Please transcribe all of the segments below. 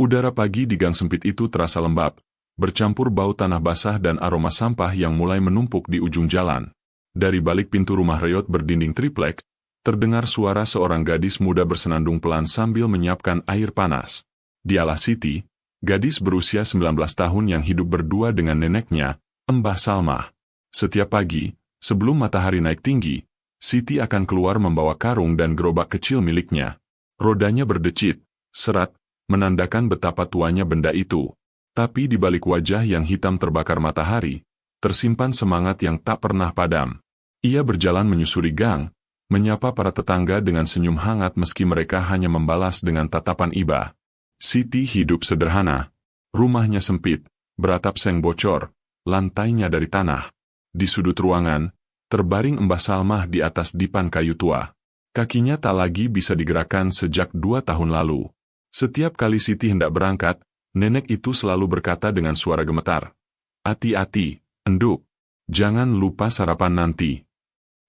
Udara pagi di gang sempit itu terasa lembab, bercampur bau tanah basah dan aroma sampah yang mulai menumpuk di ujung jalan. Dari balik pintu rumah reyot berdinding triplek, terdengar suara seorang gadis muda bersenandung pelan sambil menyiapkan air panas. Dialah Siti, gadis berusia 19 tahun yang hidup berdua dengan neneknya, Mbah Salmah. Setiap pagi, sebelum matahari naik tinggi, Siti akan keluar membawa karung dan gerobak kecil miliknya. Rodanya berdecit, serat, menandakan betapa tuanya benda itu. Tapi di balik wajah yang hitam terbakar matahari, tersimpan semangat yang tak pernah padam. Ia berjalan menyusuri gang, menyapa para tetangga dengan senyum hangat meski mereka hanya membalas dengan tatapan iba. Siti hidup sederhana. Rumahnya sempit, beratap seng bocor, lantainya dari tanah. Di sudut ruangan, terbaring Mbah Salmah di atas dipan kayu tua. Kakinya tak lagi bisa digerakkan sejak 2 tahun lalu. Setiap kali Siti hendak berangkat, nenek itu selalu berkata dengan suara gemetar, "Hati-hati, enduk. Jangan lupa sarapan nanti."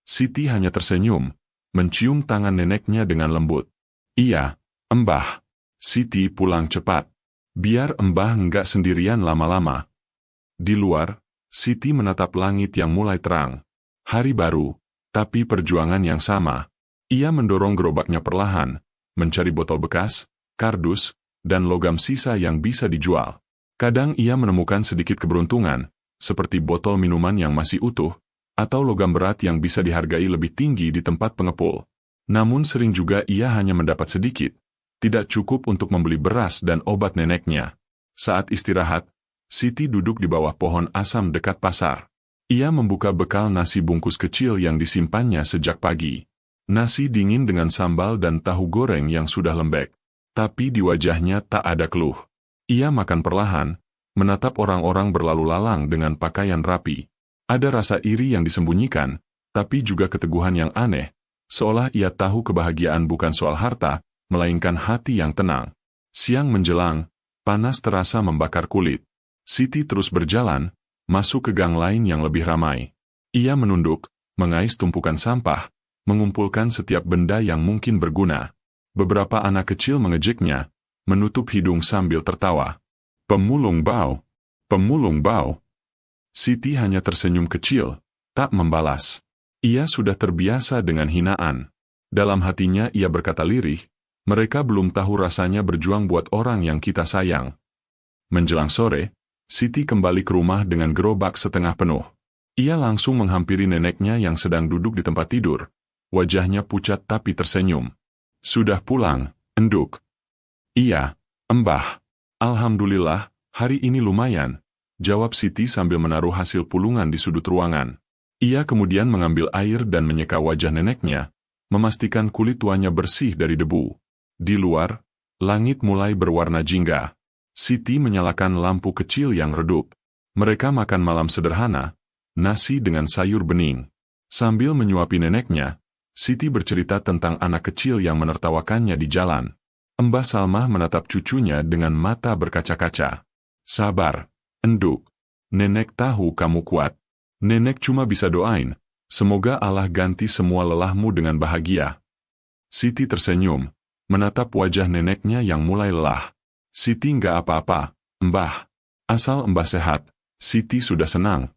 Siti hanya tersenyum, mencium tangan neneknya dengan lembut. "Iya, Mbah." Siti pulang cepat. Biar Mbah enggak sendirian lama-lama. Di luar, Siti menatap langit yang mulai terang. Hari baru, tapi perjuangan yang sama. Ia mendorong gerobaknya perlahan, mencari botol bekas, kardus, dan logam sisa yang bisa dijual. Kadang ia menemukan sedikit keberuntungan, seperti botol minuman yang masih utuh, atau logam berat yang bisa dihargai lebih tinggi di tempat pengepul. Namun sering juga ia hanya mendapat sedikit, tidak cukup untuk membeli beras dan obat neneknya. Saat istirahat, Siti duduk di bawah pohon asam dekat pasar. Ia membuka bekal nasi bungkus kecil yang disimpannya sejak pagi. Nasi dingin dengan sambal dan tahu goreng yang sudah lembek. Tapi di wajahnya tak ada keluh. Ia makan perlahan, menatap orang-orang berlalu lalang dengan pakaian rapi. Ada rasa iri yang disembunyikan, tapi juga keteguhan yang aneh, seolah ia tahu kebahagiaan bukan soal harta, melainkan hati yang tenang. Siang menjelang, panas terasa membakar kulit. Siti terus berjalan, masuk ke gang lain yang lebih ramai. Ia menunduk, mengais tumpukan sampah, mengumpulkan setiap benda yang mungkin berguna. Beberapa anak kecil mengejeknya, menutup hidung sambil tertawa. "Pemulung bau! Pemulung bau!" Siti hanya tersenyum kecil, tak membalas. Ia sudah terbiasa dengan hinaan. Dalam hatinya ia berkata lirih, mereka belum tahu rasanya berjuang buat orang yang kita sayang. Menjelang sore, Siti kembali ke rumah dengan gerobak setengah penuh. Ia langsung menghampiri neneknya yang sedang duduk di tempat tidur. Wajahnya pucat tapi tersenyum. "Sudah pulang, enduk?" "Iya, Mbah. Alhamdulillah, hari ini lumayan," jawab Siti sambil menaruh hasil pulungan di sudut ruangan. Ia kemudian mengambil air dan menyeka wajah neneknya, memastikan kulit tuanya bersih dari debu. Di luar, langit mulai berwarna jingga. Siti menyalakan lampu kecil yang redup. Mereka makan malam sederhana, nasi dengan sayur bening. Sambil menyuapi neneknya, Siti bercerita tentang anak kecil yang menertawakannya di jalan. Mbah Salmah menatap cucunya dengan mata berkaca-kaca. "Sabar, enduk. Nenek tahu kamu kuat. Nenek cuma bisa doain, semoga Allah ganti semua lelahmu dengan bahagia." Siti tersenyum, menatap wajah neneknya yang mulai lelah. "Siti nggak apa-apa, Mbah. Asal Mbah sehat, Siti sudah senang."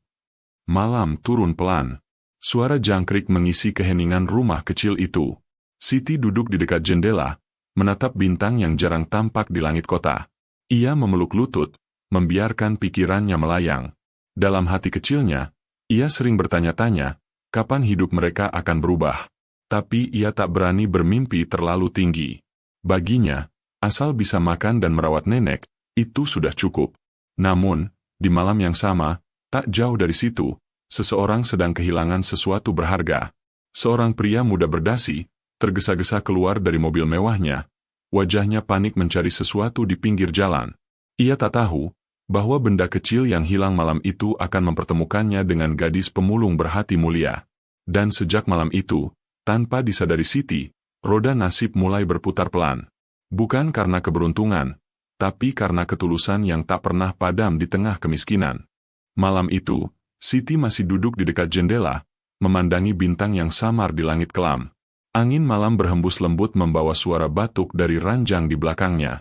Malam turun pelan. Suara jangkrik mengisi keheningan rumah kecil itu. Siti duduk di dekat jendela, menatap bintang yang jarang tampak di langit kota. Ia memeluk lutut, membiarkan pikirannya melayang. Dalam hati kecilnya, ia sering bertanya-tanya, kapan hidup mereka akan berubah. Tapi ia tak berani bermimpi terlalu tinggi. Baginya, asal bisa makan dan merawat nenek, itu sudah cukup. Namun, di malam yang sama, tak jauh dari situ, seseorang sedang kehilangan sesuatu berharga. Seorang pria muda berdasi, tergesa-gesa keluar dari mobil mewahnya. Wajahnya panik mencari sesuatu di pinggir jalan. Ia tak tahu bahwa benda kecil yang hilang malam itu akan mempertemukannya dengan gadis pemulung berhati mulia. Dan sejak malam itu, tanpa disadari Siti, roda nasib mulai berputar pelan. Bukan karena keberuntungan, tapi karena ketulusan yang tak pernah padam di tengah kemiskinan. Malam itu, Siti masih duduk di dekat jendela, memandangi bintang yang samar di langit kelam. Angin malam berhembus lembut membawa suara batuk dari ranjang di belakangnya.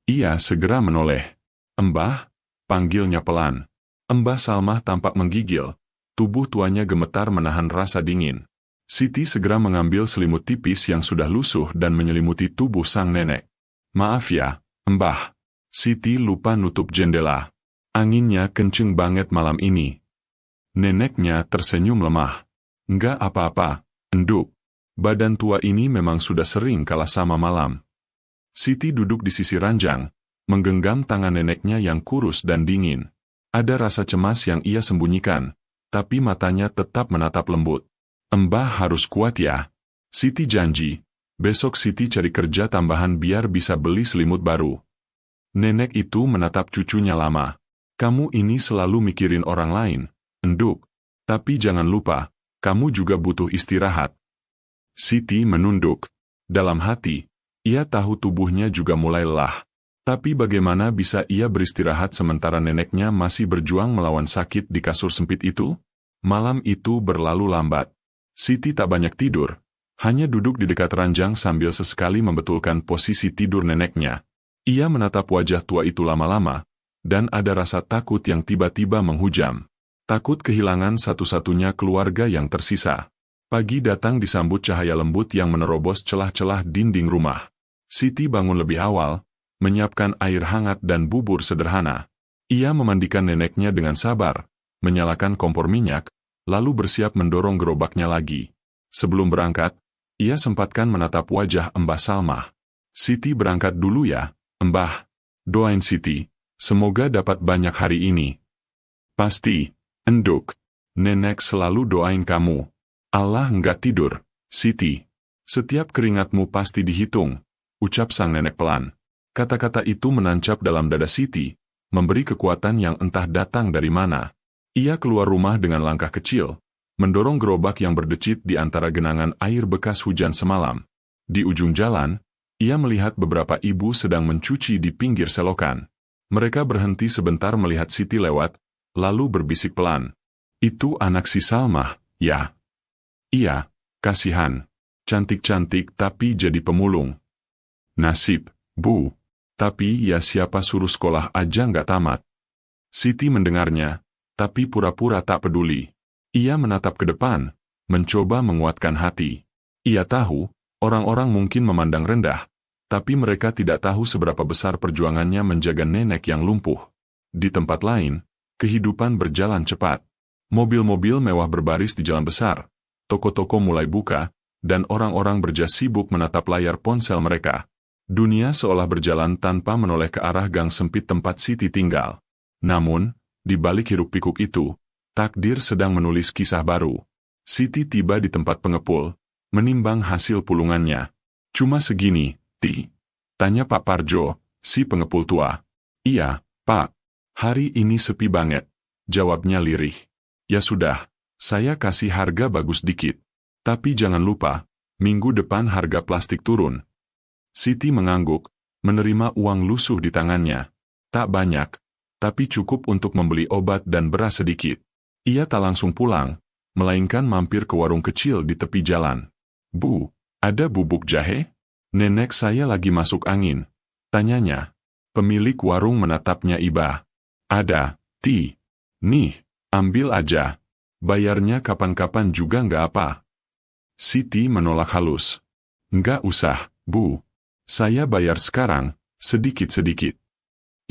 Ia segera menoleh. "Mbah," panggilnya pelan. Mbah Salmah tampak menggigil. Tubuh tuanya gemetar menahan rasa dingin. Siti segera mengambil selimut tipis yang sudah lusuh dan menyelimuti tubuh sang nenek. "Maaf ya, Mbah." Siti lupa nutup jendela. Anginnya kenceng banget malam ini. Neneknya tersenyum lemah. "Enggak apa-apa, Enduk. Badan tua ini memang sudah sering kalah sama malam." Siti duduk di sisi ranjang, menggenggam tangan neneknya yang kurus dan dingin. Ada rasa cemas yang ia sembunyikan, tapi matanya tetap menatap lembut. "Mbah harus kuat ya." Siti janji, besok Siti cari kerja tambahan biar bisa beli selimut baru. Nenek itu menatap cucunya lama. "Kamu ini selalu mikirin orang lain, Enduk. Tapi jangan lupa, kamu juga butuh istirahat." Siti menunduk. Dalam hati, ia tahu tubuhnya juga mulai lelah. Tapi bagaimana bisa ia beristirahat sementara neneknya masih berjuang melawan sakit di kasur sempit itu? Malam itu berlalu lambat. Siti tak banyak tidur, hanya duduk di dekat ranjang sambil sesekali membetulkan posisi tidur neneknya. Ia menatap wajah tua itu lama-lama, dan ada rasa takut yang tiba-tiba menghujam. Takut kehilangan satu-satunya keluarga yang tersisa. Pagi datang disambut cahaya lembut yang menerobos celah-celah dinding rumah. Siti bangun lebih awal, menyiapkan air hangat dan bubur sederhana. Ia memandikan neneknya dengan sabar, menyalakan kompor minyak, lalu bersiap mendorong gerobaknya lagi. Sebelum berangkat, ia sempatkan menatap wajah Mbah Salmah. "Siti berangkat dulu ya, Mbah. Doain Siti, semoga dapat banyak hari ini." "Pasti, Enduk. Nenek selalu doain kamu." "Allah enggak tidur, Siti. Setiap keringatmu pasti dihitung," ucap sang nenek pelan. Kata-kata itu menancap dalam dada Siti, memberi kekuatan yang entah datang dari mana. Ia keluar rumah dengan langkah kecil, mendorong gerobak yang berdecit di antara genangan air bekas hujan semalam. Di ujung jalan, ia melihat beberapa ibu sedang mencuci di pinggir selokan. Mereka berhenti sebentar melihat Siti lewat, lalu berbisik pelan. "Itu anak si Salmah, ya?" "Iya, kasihan. Cantik-cantik tapi jadi pemulung." "Nasib, Bu. Tapi ya siapa suruh sekolah aja nggak tamat." Siti mendengarnya, tapi pura-pura tak peduli. Ia menatap ke depan, mencoba menguatkan hati. Ia tahu, orang-orang mungkin memandang rendah, tapi mereka tidak tahu seberapa besar perjuangannya menjaga nenek yang lumpuh. Di tempat lain, kehidupan berjalan cepat. Mobil-mobil mewah berbaris di jalan besar, toko-toko mulai buka, dan orang-orang berjas sibuk menatap layar ponsel mereka. Dunia seolah berjalan tanpa menoleh ke arah gang sempit tempat Siti tinggal. Namun, di balik hiruk-pikuk itu, takdir sedang menulis kisah baru. Siti tiba di tempat pengepul, menimbang hasil pulungannya. "Cuma segini, Ti?" tanya Pak Parjo, si pengepul tua. "Iya, Pak. Hari ini sepi banget," jawabnya lirih. "Ya sudah, saya kasih harga bagus dikit. Tapi jangan lupa, minggu depan harga plastik turun." Siti mengangguk, menerima uang lusuh di tangannya. Tak banyak, tapi cukup untuk membeli obat dan beras sedikit. Ia tak langsung pulang, melainkan mampir ke warung kecil di tepi jalan. "Bu, ada bubuk jahe? Nenek saya lagi masuk angin," tanyanya. Pemilik warung menatapnya iba. "Ada, Ti. Nih, ambil aja. Bayarnya kapan-kapan juga nggak apa." Siti menolak halus. "Nggak usah, Bu. Saya bayar sekarang, sedikit-sedikit."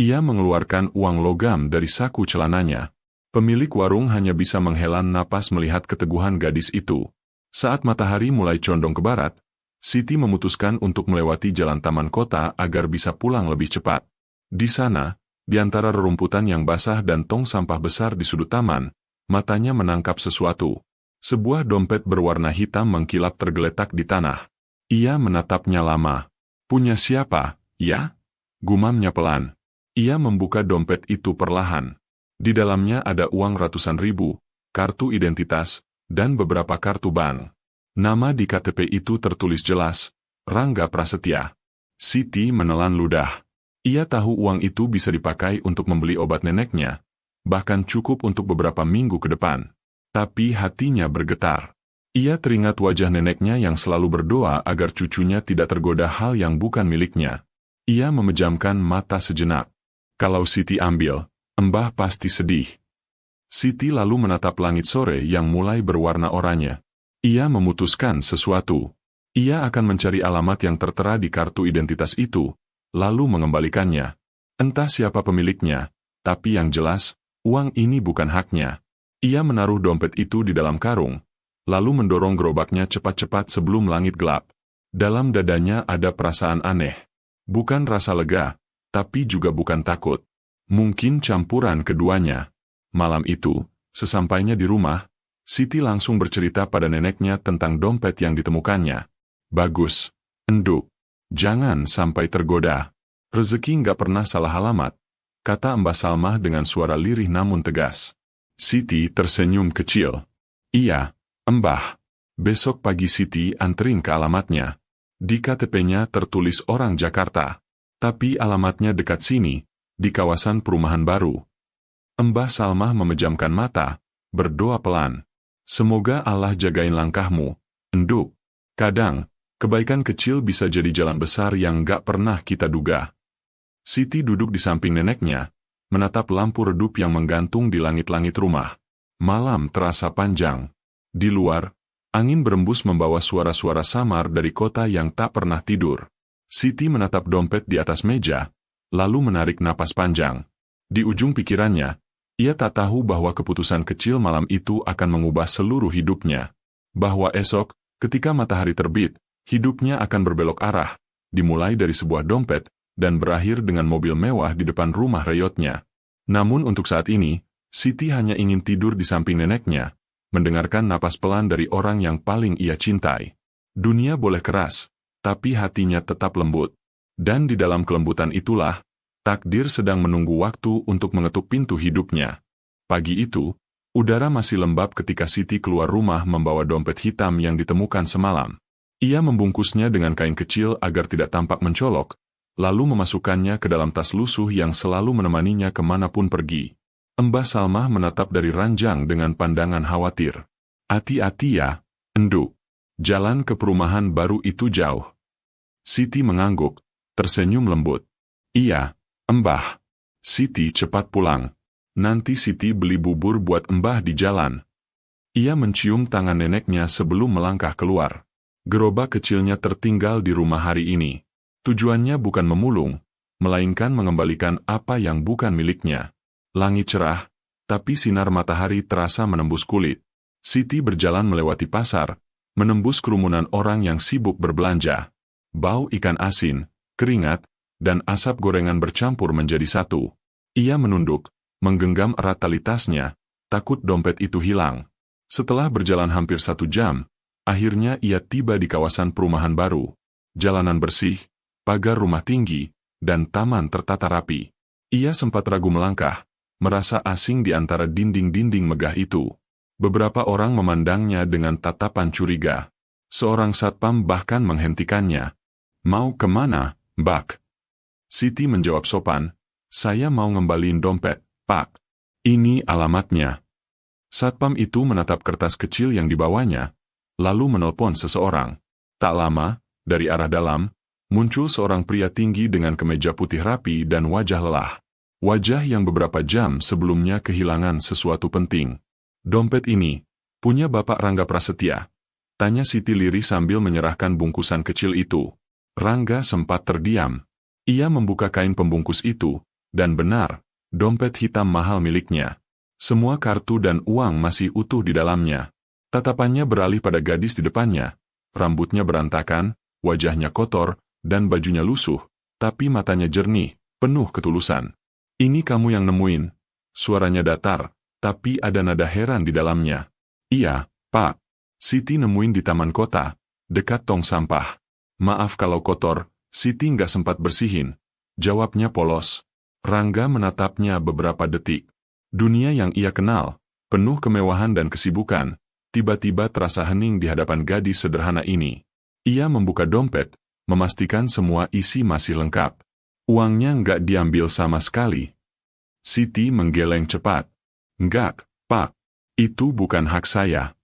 Ia mengeluarkan uang logam dari saku celananya. Pemilik warung hanya bisa menghela napas melihat keteguhan gadis itu. Saat matahari mulai condong ke barat, Siti memutuskan untuk melewati jalan taman kota agar bisa pulang lebih cepat. Di sana, di antara rerumputan yang basah dan tong sampah besar di sudut taman, matanya menangkap sesuatu. Sebuah dompet berwarna hitam mengkilap tergeletak di tanah. Ia menatapnya lama. "Punya siapa, ya?" gumamnya pelan. Ia membuka dompet itu perlahan. Di dalamnya ada uang ratusan ribu, kartu identitas, dan beberapa kartu bank. Nama di KTP itu tertulis jelas, Rangga Prasetya. Siti menelan ludah. Ia tahu uang itu bisa dipakai untuk membeli obat neneknya, bahkan cukup untuk beberapa minggu ke depan. Tapi hatinya bergetar. Ia teringat wajah neneknya yang selalu berdoa agar cucunya tidak tergoda hal yang bukan miliknya. Ia memejamkan mata sejenak. Kalau Siti ambil, Mbah pasti sedih. Siti lalu menatap langit sore yang mulai berwarna oranye. Ia memutuskan sesuatu. Ia akan mencari alamat yang tertera di kartu identitas itu, lalu mengembalikannya. Entah siapa pemiliknya, tapi yang jelas, uang ini bukan haknya. Ia menaruh dompet itu di dalam karung, lalu mendorong gerobaknya cepat-cepat sebelum langit gelap. Dalam dadanya ada perasaan aneh. Bukan rasa lega, tapi juga bukan takut. Mungkin campuran keduanya. Malam itu, sesampainya di rumah, Siti langsung bercerita pada neneknya tentang dompet yang ditemukannya. Bagus, Enduk. Jangan sampai tergoda. Rezeki nggak pernah salah alamat, kata Mbah Salmah dengan suara lirih namun tegas. Siti tersenyum kecil. Iya, Mbah. Besok pagi Siti anterin ke alamatnya. Di KTP-nya tertulis orang Jakarta. Tapi alamatnya dekat sini, di kawasan perumahan baru. Mbah Salmah memejamkan mata, berdoa pelan. Semoga Allah jagain langkahmu, Enduk. Kadang, kebaikan kecil bisa jadi jalan besar yang gak pernah kita duga. Siti duduk di samping neneknya, menatap lampu redup yang menggantung di langit-langit rumah. Malam terasa panjang. Di luar, angin berembus membawa suara-suara samar dari kota yang tak pernah tidur. Siti menatap dompet di atas meja, lalu menarik napas panjang. Di ujung pikirannya, ia tak tahu bahwa keputusan kecil malam itu akan mengubah seluruh hidupnya. Bahwa esok, ketika matahari terbit, hidupnya akan berbelok arah, dimulai dari sebuah dompet, dan berakhir dengan mobil mewah di depan rumah reyotnya. Namun untuk saat ini, Siti hanya ingin tidur di samping neneknya, mendengarkan napas pelan dari orang yang paling ia cintai. Dunia boleh keras, tapi hatinya tetap lembut. Dan di dalam kelembutan itulah, takdir sedang menunggu waktu untuk mengetuk pintu hidupnya. Pagi itu, udara masih lembab ketika Siti keluar rumah membawa dompet hitam yang ditemukan semalam. Ia membungkusnya dengan kain kecil agar tidak tampak mencolok, lalu memasukkannya ke dalam tas lusuh yang selalu menemaninya kemanapun pergi. Mbah Salmah menatap dari ranjang dengan pandangan khawatir. Hati-hati ya, Enduk. Jalan ke perumahan baru itu jauh. Siti mengangguk, tersenyum lembut. Iya, Mbah. Siti cepat pulang. Nanti Siti beli bubur buat Mbah di jalan. Ia mencium tangan neneknya sebelum melangkah keluar. Gerobak kecilnya tertinggal di rumah hari ini. Tujuannya bukan memulung, melainkan mengembalikan apa yang bukan miliknya. Langit cerah, tapi sinar matahari terasa menembus kulit. Siti berjalan melewati pasar, menembus kerumunan orang yang sibuk berbelanja. Bau ikan asin, keringat, dan asap gorengan bercampur menjadi satu. Ia menunduk, menggenggam erat tali tasnya, takut dompet itu hilang. Setelah berjalan hampir 1 jam, akhirnya ia tiba di kawasan perumahan baru. Jalanan bersih, pagar rumah tinggi, dan taman tertata rapi. Ia sempat ragu melangkah, merasa asing di antara dinding-dinding megah itu. Beberapa orang memandangnya dengan tatapan curiga. Seorang satpam bahkan menghentikannya. Mau kemana, Mbak? Siti menjawab sopan, saya mau ngembaliin dompet, Pak. Ini alamatnya. Satpam itu menatap kertas kecil yang dibawanya, lalu menelpon seseorang. Tak lama, dari arah dalam, muncul seorang pria tinggi dengan kemeja putih rapi dan wajah lelah. Wajah yang beberapa jam sebelumnya kehilangan sesuatu penting. Dompet ini, punya Bapak Rangga Prasetya? Tanya Siti lirih sambil menyerahkan bungkusan kecil itu. Rangga sempat terdiam. Ia membuka kain pembungkus itu, dan benar, dompet hitam mahal miliknya. Semua kartu dan uang masih utuh di dalamnya. Tatapannya beralih pada gadis di depannya. Rambutnya berantakan, wajahnya kotor, dan bajunya lusuh, tapi matanya jernih, penuh ketulusan. Ini kamu yang nemuin. Suaranya datar, tapi ada nada heran di dalamnya. Iya, Pak. Siti nemuin di taman kota, dekat tong sampah. Maaf kalau kotor, Siti nggak sempat bersihin. Jawabnya polos. Rangga menatapnya beberapa detik. Dunia yang ia kenal, penuh kemewahan dan kesibukan, tiba-tiba terasa hening di hadapan gadis sederhana ini. Ia membuka dompet, memastikan semua isi masih lengkap. Uangnya nggak diambil sama sekali. Siti menggeleng cepat. Enggak, Pak. Itu bukan hak saya.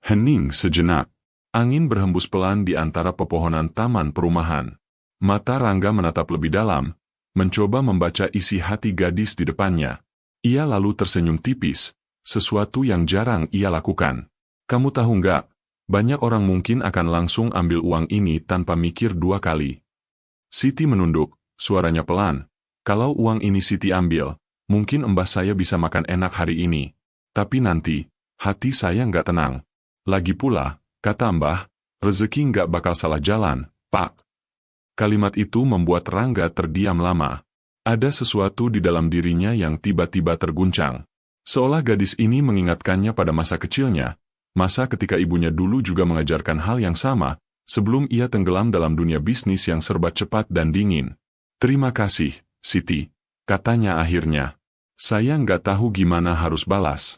Hening sejenak. Angin berhembus pelan di antara pepohonan taman perumahan. Mata Rangga menatap lebih dalam, mencoba membaca isi hati gadis di depannya. Ia lalu tersenyum tipis, sesuatu yang jarang ia lakukan. Kamu tahu nggak, banyak orang mungkin akan langsung ambil uang ini tanpa mikir dua kali. Siti menunduk, suaranya pelan. Kalau uang ini Siti ambil, mungkin mbah saya bisa makan enak hari ini. Tapi nanti, hati saya nggak tenang. Lagi pula, kata mbah, rezeki nggak bakal salah jalan, Pak. Kalimat itu membuat Rangga terdiam lama. Ada sesuatu di dalam dirinya yang tiba-tiba terguncang. Seolah gadis ini mengingatkannya pada masa kecilnya, masa ketika ibunya dulu juga mengajarkan hal yang sama, sebelum ia tenggelam dalam dunia bisnis yang serba cepat dan dingin. Terima kasih, Siti, katanya akhirnya. Saya nggak tahu gimana harus balas.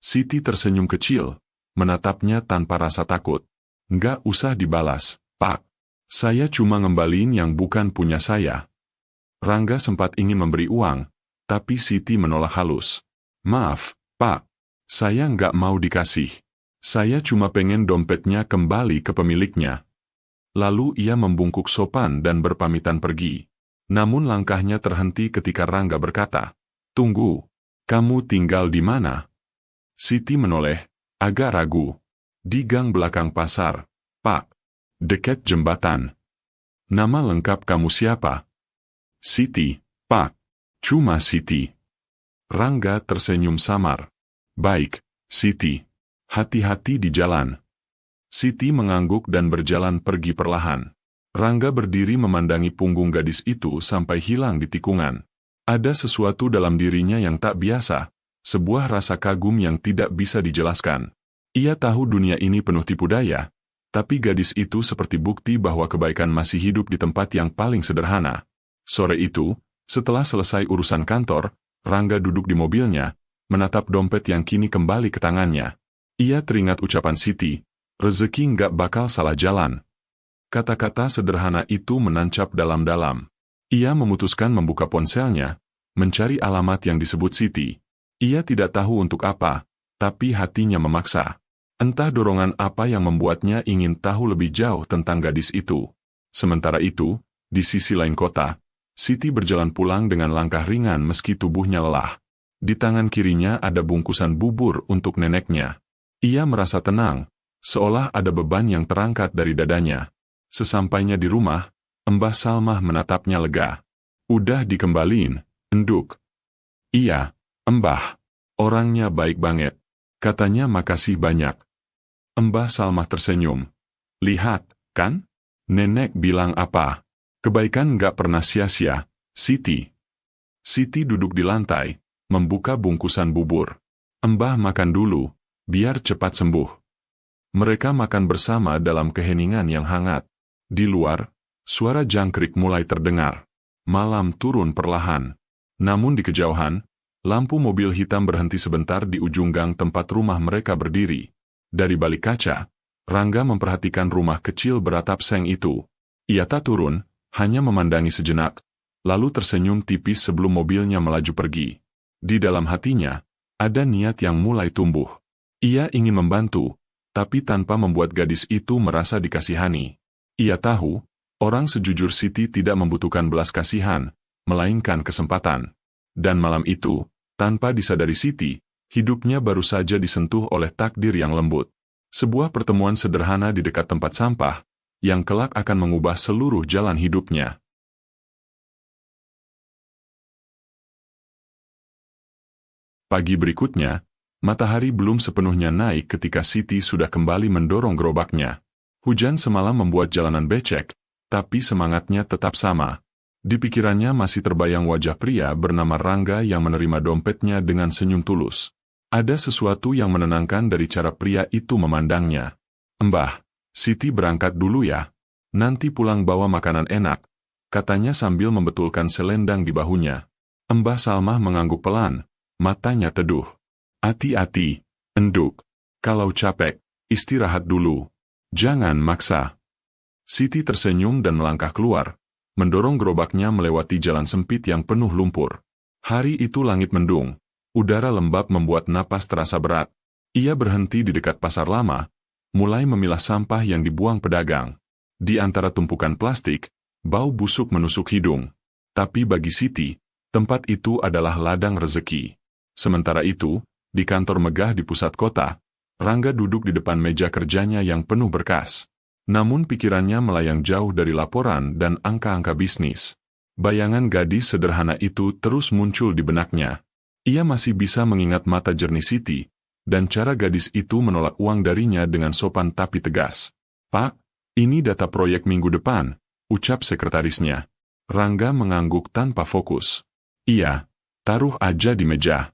Siti tersenyum kecil, menatapnya tanpa rasa takut. Nggak usah dibalas, Pak. Saya cuma ngembaliin yang bukan punya saya. Rangga sempat ingin memberi uang, tapi Siti menolak halus. Maaf, Pak. Saya nggak mau dikasih. Saya cuma pengen dompetnya kembali ke pemiliknya. Lalu ia membungkuk sopan dan berpamitan pergi. Namun langkahnya terhenti ketika Rangga berkata, "Tunggu, kamu tinggal di mana?" Siti menoleh, agak ragu. "Di gang belakang pasar, Pak. Dekat jembatan." "Nama lengkap kamu siapa?" "Siti, Pak." "Cuma Siti." Rangga tersenyum samar. "Baik, Siti. Hati-hati di jalan." Siti mengangguk dan berjalan pergi perlahan. Rangga berdiri memandangi punggung gadis itu sampai hilang di tikungan. Ada sesuatu dalam dirinya yang tak biasa, sebuah rasa kagum yang tidak bisa dijelaskan. Ia tahu dunia ini penuh tipu daya, tapi gadis itu seperti bukti bahwa kebaikan masih hidup di tempat yang paling sederhana. Sore itu, setelah selesai urusan kantor, Rangga duduk di mobilnya, menatap dompet yang kini kembali ke tangannya. Ia teringat ucapan Siti, rezeki nggak bakal salah jalan. Kata-kata sederhana itu menancap dalam-dalam. Ia memutuskan membuka ponselnya, mencari alamat yang disebut Siti. Ia tidak tahu untuk apa, tapi hatinya memaksa. Entah dorongan apa yang membuatnya ingin tahu lebih jauh tentang gadis itu. Sementara itu, di sisi lain kota, Siti berjalan pulang dengan langkah ringan meski tubuhnya lelah. Di tangan kirinya ada bungkusan bubur untuk neneknya. Ia merasa tenang, seolah ada beban yang terangkat dari dadanya. Sesampainya di rumah, Mbah Salmah menatapnya lega. "Udah dikembaliin, enduk." "Iya, Mbah. Orangnya baik banget. Katanya makasih banyak." Mbah Salmah tersenyum. "Lihat, kan? Nenek bilang apa? Kebaikan nggak pernah sia-sia, Siti." Siti duduk di lantai, membuka bungkusan bubur. "Mbah makan dulu, biar cepat sembuh." Mereka makan bersama dalam keheningan yang hangat. Di luar, suara jangkrik mulai terdengar. Malam turun perlahan. Namun di kejauhan, lampu mobil hitam berhenti sebentar di ujung gang tempat rumah mereka berdiri. Dari balik kaca, Rangga memperhatikan rumah kecil beratap seng itu. Ia tak turun, hanya memandangi sejenak, lalu tersenyum tipis sebelum mobilnya melaju pergi. Di dalam hatinya, ada niat yang mulai tumbuh. Ia ingin membantu, tapi tanpa membuat gadis itu merasa dikasihani. Ia tahu, orang sejujur Siti tidak membutuhkan belas kasihan, melainkan kesempatan. Dan malam itu, tanpa disadari Siti, hidupnya baru saja disentuh oleh takdir yang lembut. Sebuah pertemuan sederhana di dekat tempat sampah, yang kelak akan mengubah seluruh jalan hidupnya. Pagi berikutnya, matahari belum sepenuhnya naik ketika Siti sudah kembali mendorong gerobaknya. Hujan semalam membuat jalanan becek, tapi semangatnya tetap sama. Di pikirannya masih terbayang wajah pria bernama Rangga yang menerima dompetnya dengan senyum tulus. Ada sesuatu yang menenangkan dari cara pria itu memandangnya. "Mbah, Siti berangkat dulu ya. Nanti pulang bawa makanan enak," katanya sambil membetulkan selendang di bahunya. Mbah Salmah mengangguk pelan, matanya teduh. "Hati-hati, enduk. Kalau capek, istirahat dulu. Jangan maksa." Siti tersenyum dan melangkah keluar, mendorong gerobaknya melewati jalan sempit yang penuh lumpur. Hari itu langit mendung, udara lembab membuat napas terasa berat. Ia berhenti di dekat pasar lama, mulai memilah sampah yang dibuang pedagang. Di antara tumpukan plastik, Bau busuk menusuk hidung. Tapi bagi Siti, tempat itu adalah ladang rezeki. Sementara itu, di kantor megah di pusat kota, Rangga duduk di depan meja kerjanya yang penuh berkas. Namun pikirannya melayang jauh dari laporan dan angka-angka bisnis. Bayangan gadis sederhana itu terus muncul di benaknya. Ia masih bisa mengingat mata jernih Siti, dan cara gadis itu menolak uang darinya dengan sopan tapi tegas. "Pak, ini data proyek minggu depan," ucap sekretarisnya. Rangga mengangguk tanpa fokus. "Iya, taruh aja di meja."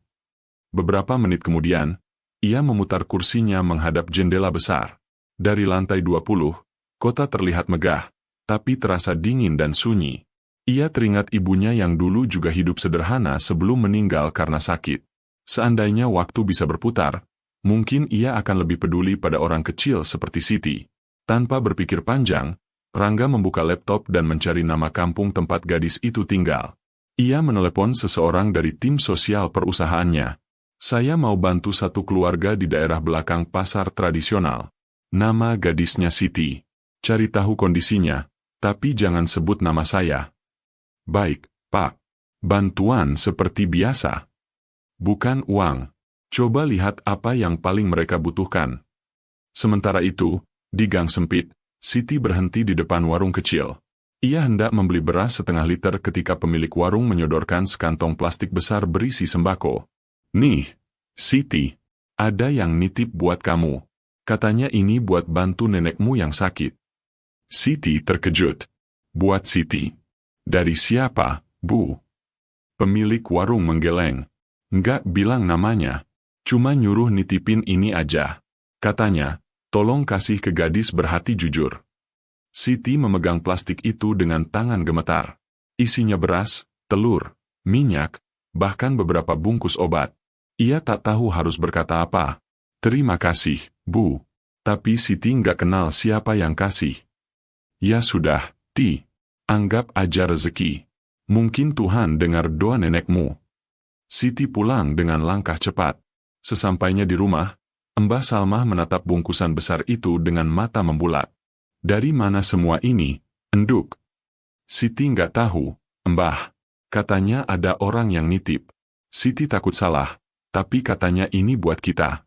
Beberapa menit kemudian, ia memutar kursinya menghadap jendela besar. Dari lantai 20, kota terlihat megah, tapi terasa dingin dan sunyi. Ia teringat ibunya yang dulu juga hidup sederhana sebelum meninggal karena sakit. Seandainya waktu bisa berputar, mungkin ia akan lebih peduli pada orang kecil seperti Siti. Tanpa berpikir panjang, Rangga membuka laptop dan mencari nama kampung tempat gadis itu tinggal. Ia menelepon seseorang dari tim sosial perusahaannya. "Saya mau bantu satu keluarga di daerah belakang pasar tradisional. Nama gadisnya Siti. Cari tahu kondisinya, tapi jangan sebut nama saya." "Baik, Pak. Bantuan seperti biasa. Bukan uang. Coba lihat apa yang paling mereka butuhkan." Sementara itu, di gang sempit, Siti berhenti di depan warung kecil. Ia hendak membeli beras setengah liter ketika pemilik warung menyodorkan sekantong plastik besar berisi sembako. "Nih, Siti, ada yang nitip buat kamu. Katanya ini buat bantu nenekmu yang sakit." Siti terkejut. "Buat Siti? Dari siapa, Bu?" Pemilik warung menggeleng. "Nggak bilang namanya. Cuma nyuruh nitipin ini aja. Katanya, tolong kasih ke gadis berhati jujur." Siti memegang plastik itu dengan tangan gemetar. Isinya beras, telur, minyak, bahkan beberapa bungkus obat. Ia tak tahu harus berkata apa. "Terima kasih, Bu." Tapi Siti nggak kenal siapa yang kasih. "Ya sudah, Ti. Anggap aja rezeki. Mungkin Tuhan dengar doa nenekmu." Siti pulang dengan langkah cepat. Sesampainya di rumah, Mbah Salmah menatap bungkusan besar itu dengan mata membulat. "Dari mana semua ini, Enduk?" Siti nggak tahu, Mbah. Katanya ada orang yang nitip. Siti takut salah, tapi katanya ini buat kita.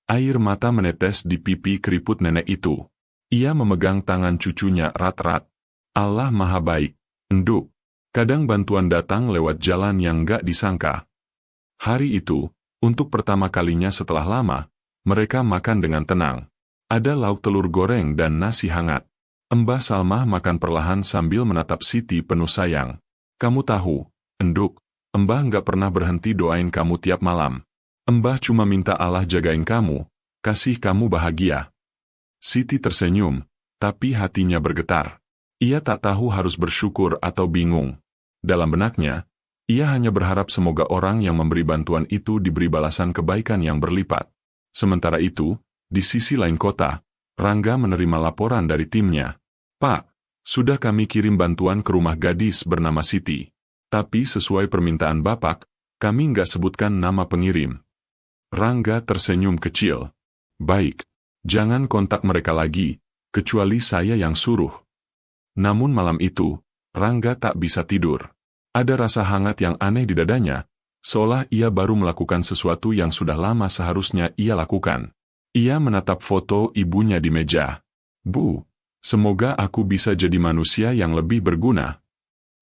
Air mata menetes di pipi keriput nenek itu. Ia memegang tangan cucunya erat-erat. "Allah Maha Baik, Enduk. Kadang bantuan datang lewat jalan yang nggak disangka." Hari itu, untuk pertama kalinya setelah lama, mereka makan dengan tenang. Ada lauk telur goreng dan nasi hangat. Mbah Salmah makan perlahan sambil menatap Siti penuh sayang. "Kamu tahu, Enduk, Mbah nggak pernah berhenti doain kamu tiap malam. Mbah cuma minta Allah jagain kamu, kasih kamu bahagia." Siti tersenyum, tapi hatinya bergetar. Ia tak tahu harus bersyukur atau bingung. Dalam benaknya, ia hanya berharap semoga orang yang memberi bantuan itu diberi balasan kebaikan yang berlipat. Sementara itu, di sisi lain kota, Rangga menerima laporan dari timnya. "Pak, sudah kami kirim bantuan ke rumah gadis bernama Siti. Tapi sesuai permintaan Bapak, kami nggak sebutkan nama pengirim." Rangga tersenyum kecil. "Baik, jangan kontak mereka lagi, kecuali saya yang suruh." Namun malam itu, Rangga tak bisa tidur. Ada rasa hangat yang aneh di dadanya, seolah ia baru melakukan sesuatu yang sudah lama seharusnya ia lakukan. Ia menatap foto ibunya di meja. "Bu, semoga aku bisa jadi manusia yang lebih berguna."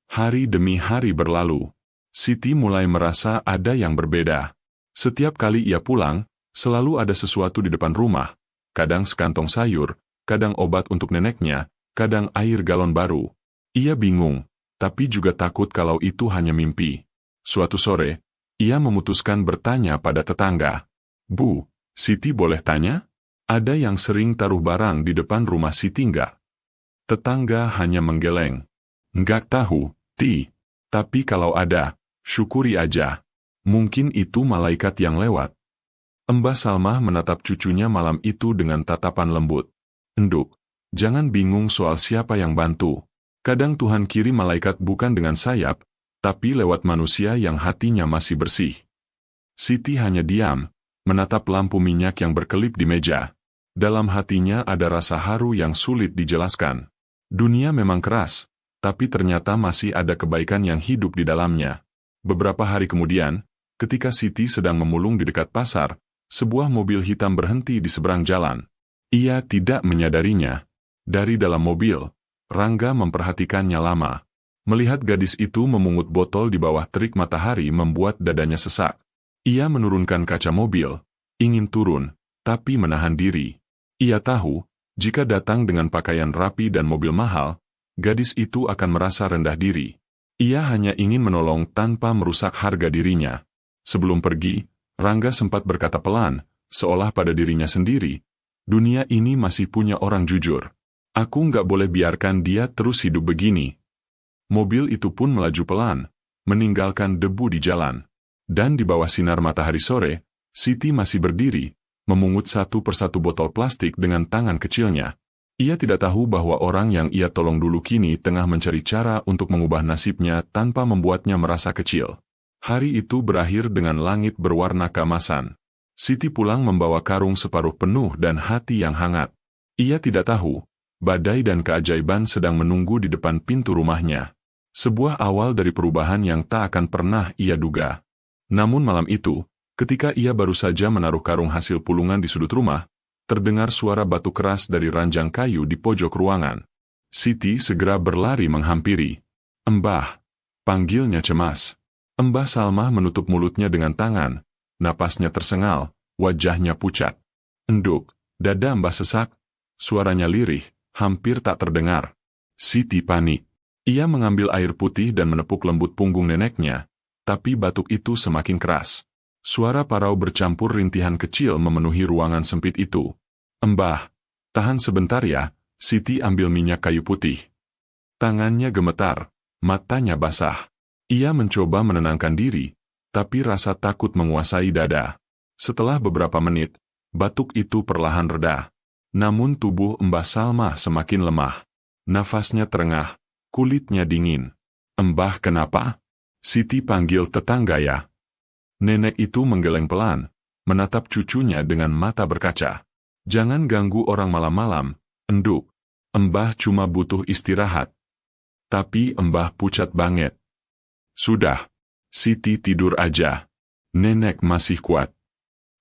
Hari demi hari berlalu. Siti mulai merasa ada yang berbeda. Setiap kali ia pulang, selalu ada sesuatu di depan rumah. Kadang sekantong sayur, kadang obat untuk neneknya, kadang air galon baru. Ia bingung, tapi juga takut kalau itu hanya mimpi. Suatu sore, ia memutuskan bertanya pada tetangga. "Bu, Siti boleh tanya? Ada yang sering taruh barang di depan rumah Siti nggak?" Tetangga hanya menggeleng. "Nggak tahu, Ti. Tapi kalau ada, syukuri aja. Mungkin itu malaikat yang lewat." Mbah Salmah menatap cucunya malam itu dengan tatapan lembut. "Enduk, jangan bingung soal siapa yang bantu. Kadang Tuhan kirim malaikat bukan dengan sayap, tapi lewat manusia yang hatinya masih bersih." Siti hanya diam, menatap lampu minyak yang berkelip di meja. Dalam hatinya ada rasa haru yang sulit dijelaskan. Dunia memang keras, tapi ternyata masih ada kebaikan yang hidup di dalamnya. Beberapa hari kemudian, ketika Siti sedang memulung di dekat pasar, sebuah mobil hitam berhenti di seberang jalan. Ia tidak menyadarinya. Dari dalam mobil, Rangga memperhatikannya lama. Melihat gadis itu memungut botol di bawah terik matahari membuat dadanya sesak. Ia menurunkan kaca mobil, ingin turun, tapi menahan diri. Ia tahu, jika datang dengan pakaian rapi dan mobil mahal, gadis itu akan merasa rendah diri. Ia hanya ingin menolong tanpa merusak harga dirinya. Sebelum pergi, Rangga sempat berkata pelan, seolah pada dirinya sendiri, dunia ini masih punya orang jujur. Aku nggak boleh biarkan dia terus hidup begini. Mobil itu pun melaju pelan, meninggalkan debu di jalan. Dan di bawah sinar matahari sore, Siti masih berdiri, memungut satu persatu botol plastik dengan tangan kecilnya. Ia tidak tahu bahwa orang yang ia tolong dulu kini tengah mencari cara untuk mengubah nasibnya tanpa membuatnya merasa kecil. Hari itu berakhir dengan langit berwarna keemasan. Siti pulang membawa karung separuh penuh dan hati yang hangat. Ia tidak tahu, badai dan keajaiban sedang menunggu di depan pintu rumahnya. Sebuah awal dari perubahan yang tak akan pernah ia duga. Namun malam itu, ketika ia baru saja menaruh karung hasil pulungan di sudut rumah, terdengar suara batu keras dari ranjang kayu di pojok ruangan. Siti segera berlari menghampiri. "Mbah," panggilnya cemas. Mbah Salmah menutup mulutnya dengan tangan, napasnya tersengal, wajahnya pucat. "Enduk," dada Mbah sesak, suaranya lirih, hampir tak terdengar. Siti panik. Ia mengambil air putih dan menepuk lembut punggung neneknya, tapi batuk itu semakin keras. Suara parau bercampur rintihan kecil memenuhi ruangan sempit itu. "Mbah, tahan sebentar ya." Siti ambil minyak kayu putih. Tangannya gemetar, matanya basah. Ia mencoba menenangkan diri, tapi rasa takut menguasai dada. Setelah beberapa menit, batuk itu perlahan reda. Namun tubuh Mbah Salmah semakin lemah. Nafasnya terengah, kulitnya dingin. "Mbah kenapa?" Siti panggil tetangga ya. Nenek itu menggeleng pelan, menatap cucunya dengan mata berkaca. "Jangan ganggu orang malam-malam, Enduk. Mbah cuma butuh istirahat." Tapi Mbah pucat banget. "Sudah, Siti tidur aja. Nenek masih kuat."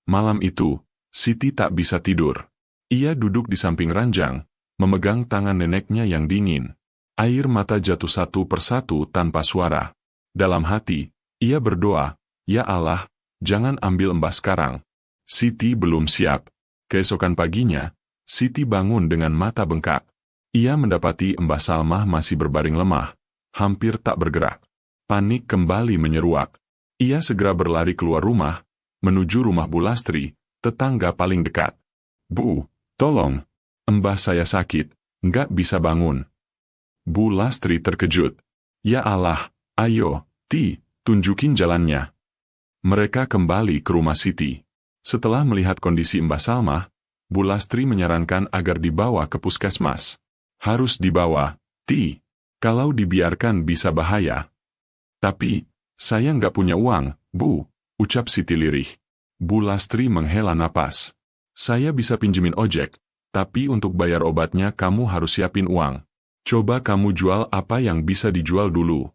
Malam itu, Siti tak bisa tidur. Ia duduk di samping ranjang, memegang tangan neneknya yang dingin. Air mata jatuh satu persatu tanpa suara. Dalam hati, ia berdoa, "Ya Allah, jangan ambil Mbah sekarang." Siti belum siap. Keesokan paginya, Siti bangun dengan mata bengkak. Ia mendapati Mbah Salmah masih berbaring lemah, hampir tak bergerak. Panik kembali menyeruak. Ia segera berlari keluar rumah, menuju rumah Bu Lastri, tetangga paling dekat. "Bu, tolong, Mbah saya sakit, nggak bisa bangun." Bu Lastri terkejut. "Ya Allah, ayo, tunjukin jalannya." Mereka kembali ke rumah Siti. Setelah melihat kondisi Mbah Salmah, Bu Lastri menyarankan agar dibawa ke puskesmas. "Harus dibawa, kalau dibiarkan bisa bahaya." "Tapi, saya nggak punya uang, Bu," ucap Siti lirih. Bu Lastri menghela napas. "Saya bisa pinjemin ojek, tapi untuk bayar obatnya kamu harus siapin uang. Coba kamu jual apa yang bisa dijual dulu."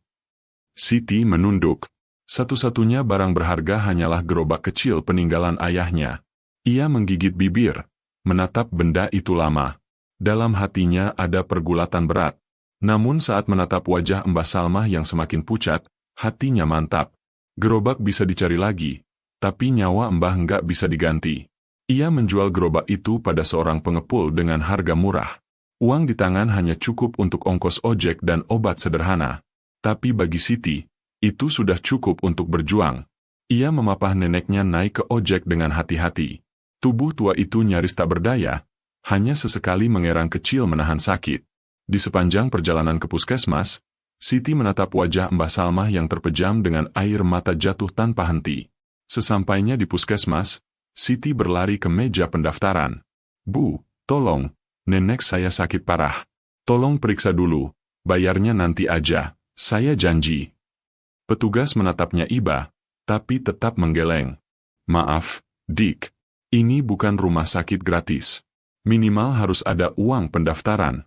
Siti menunduk. Satu-satunya barang berharga hanyalah gerobak kecil peninggalan ayahnya. Ia menggigit bibir, menatap benda itu lama. Dalam hatinya ada pergulatan berat. Namun saat menatap wajah Mbah Salmah yang semakin pucat, hatinya mantap. Gerobak bisa dicari lagi, tapi nyawa Mbah nggak bisa diganti. Ia menjual gerobak itu pada seorang pengepul dengan harga murah. Uang di tangan hanya cukup untuk ongkos ojek dan obat sederhana. Tapi bagi Siti, itu sudah cukup untuk berjuang. Ia memapah neneknya naik ke ojek dengan hati-hati. Tubuh tua itu nyaris tak berdaya, hanya sesekali mengerang kecil menahan sakit. Di sepanjang perjalanan ke puskesmas, Siti menatap wajah Mbah Salmah yang terpejam dengan air mata jatuh tanpa henti. Sesampainya di puskesmas, Siti berlari ke meja pendaftaran. "Bu, tolong, nenek saya sakit parah. Tolong periksa dulu, bayarnya nanti aja, saya janji." Petugas menatapnya iba, tapi tetap menggeleng. "Maaf, Dik, ini bukan rumah sakit gratis. Minimal harus ada uang pendaftaran."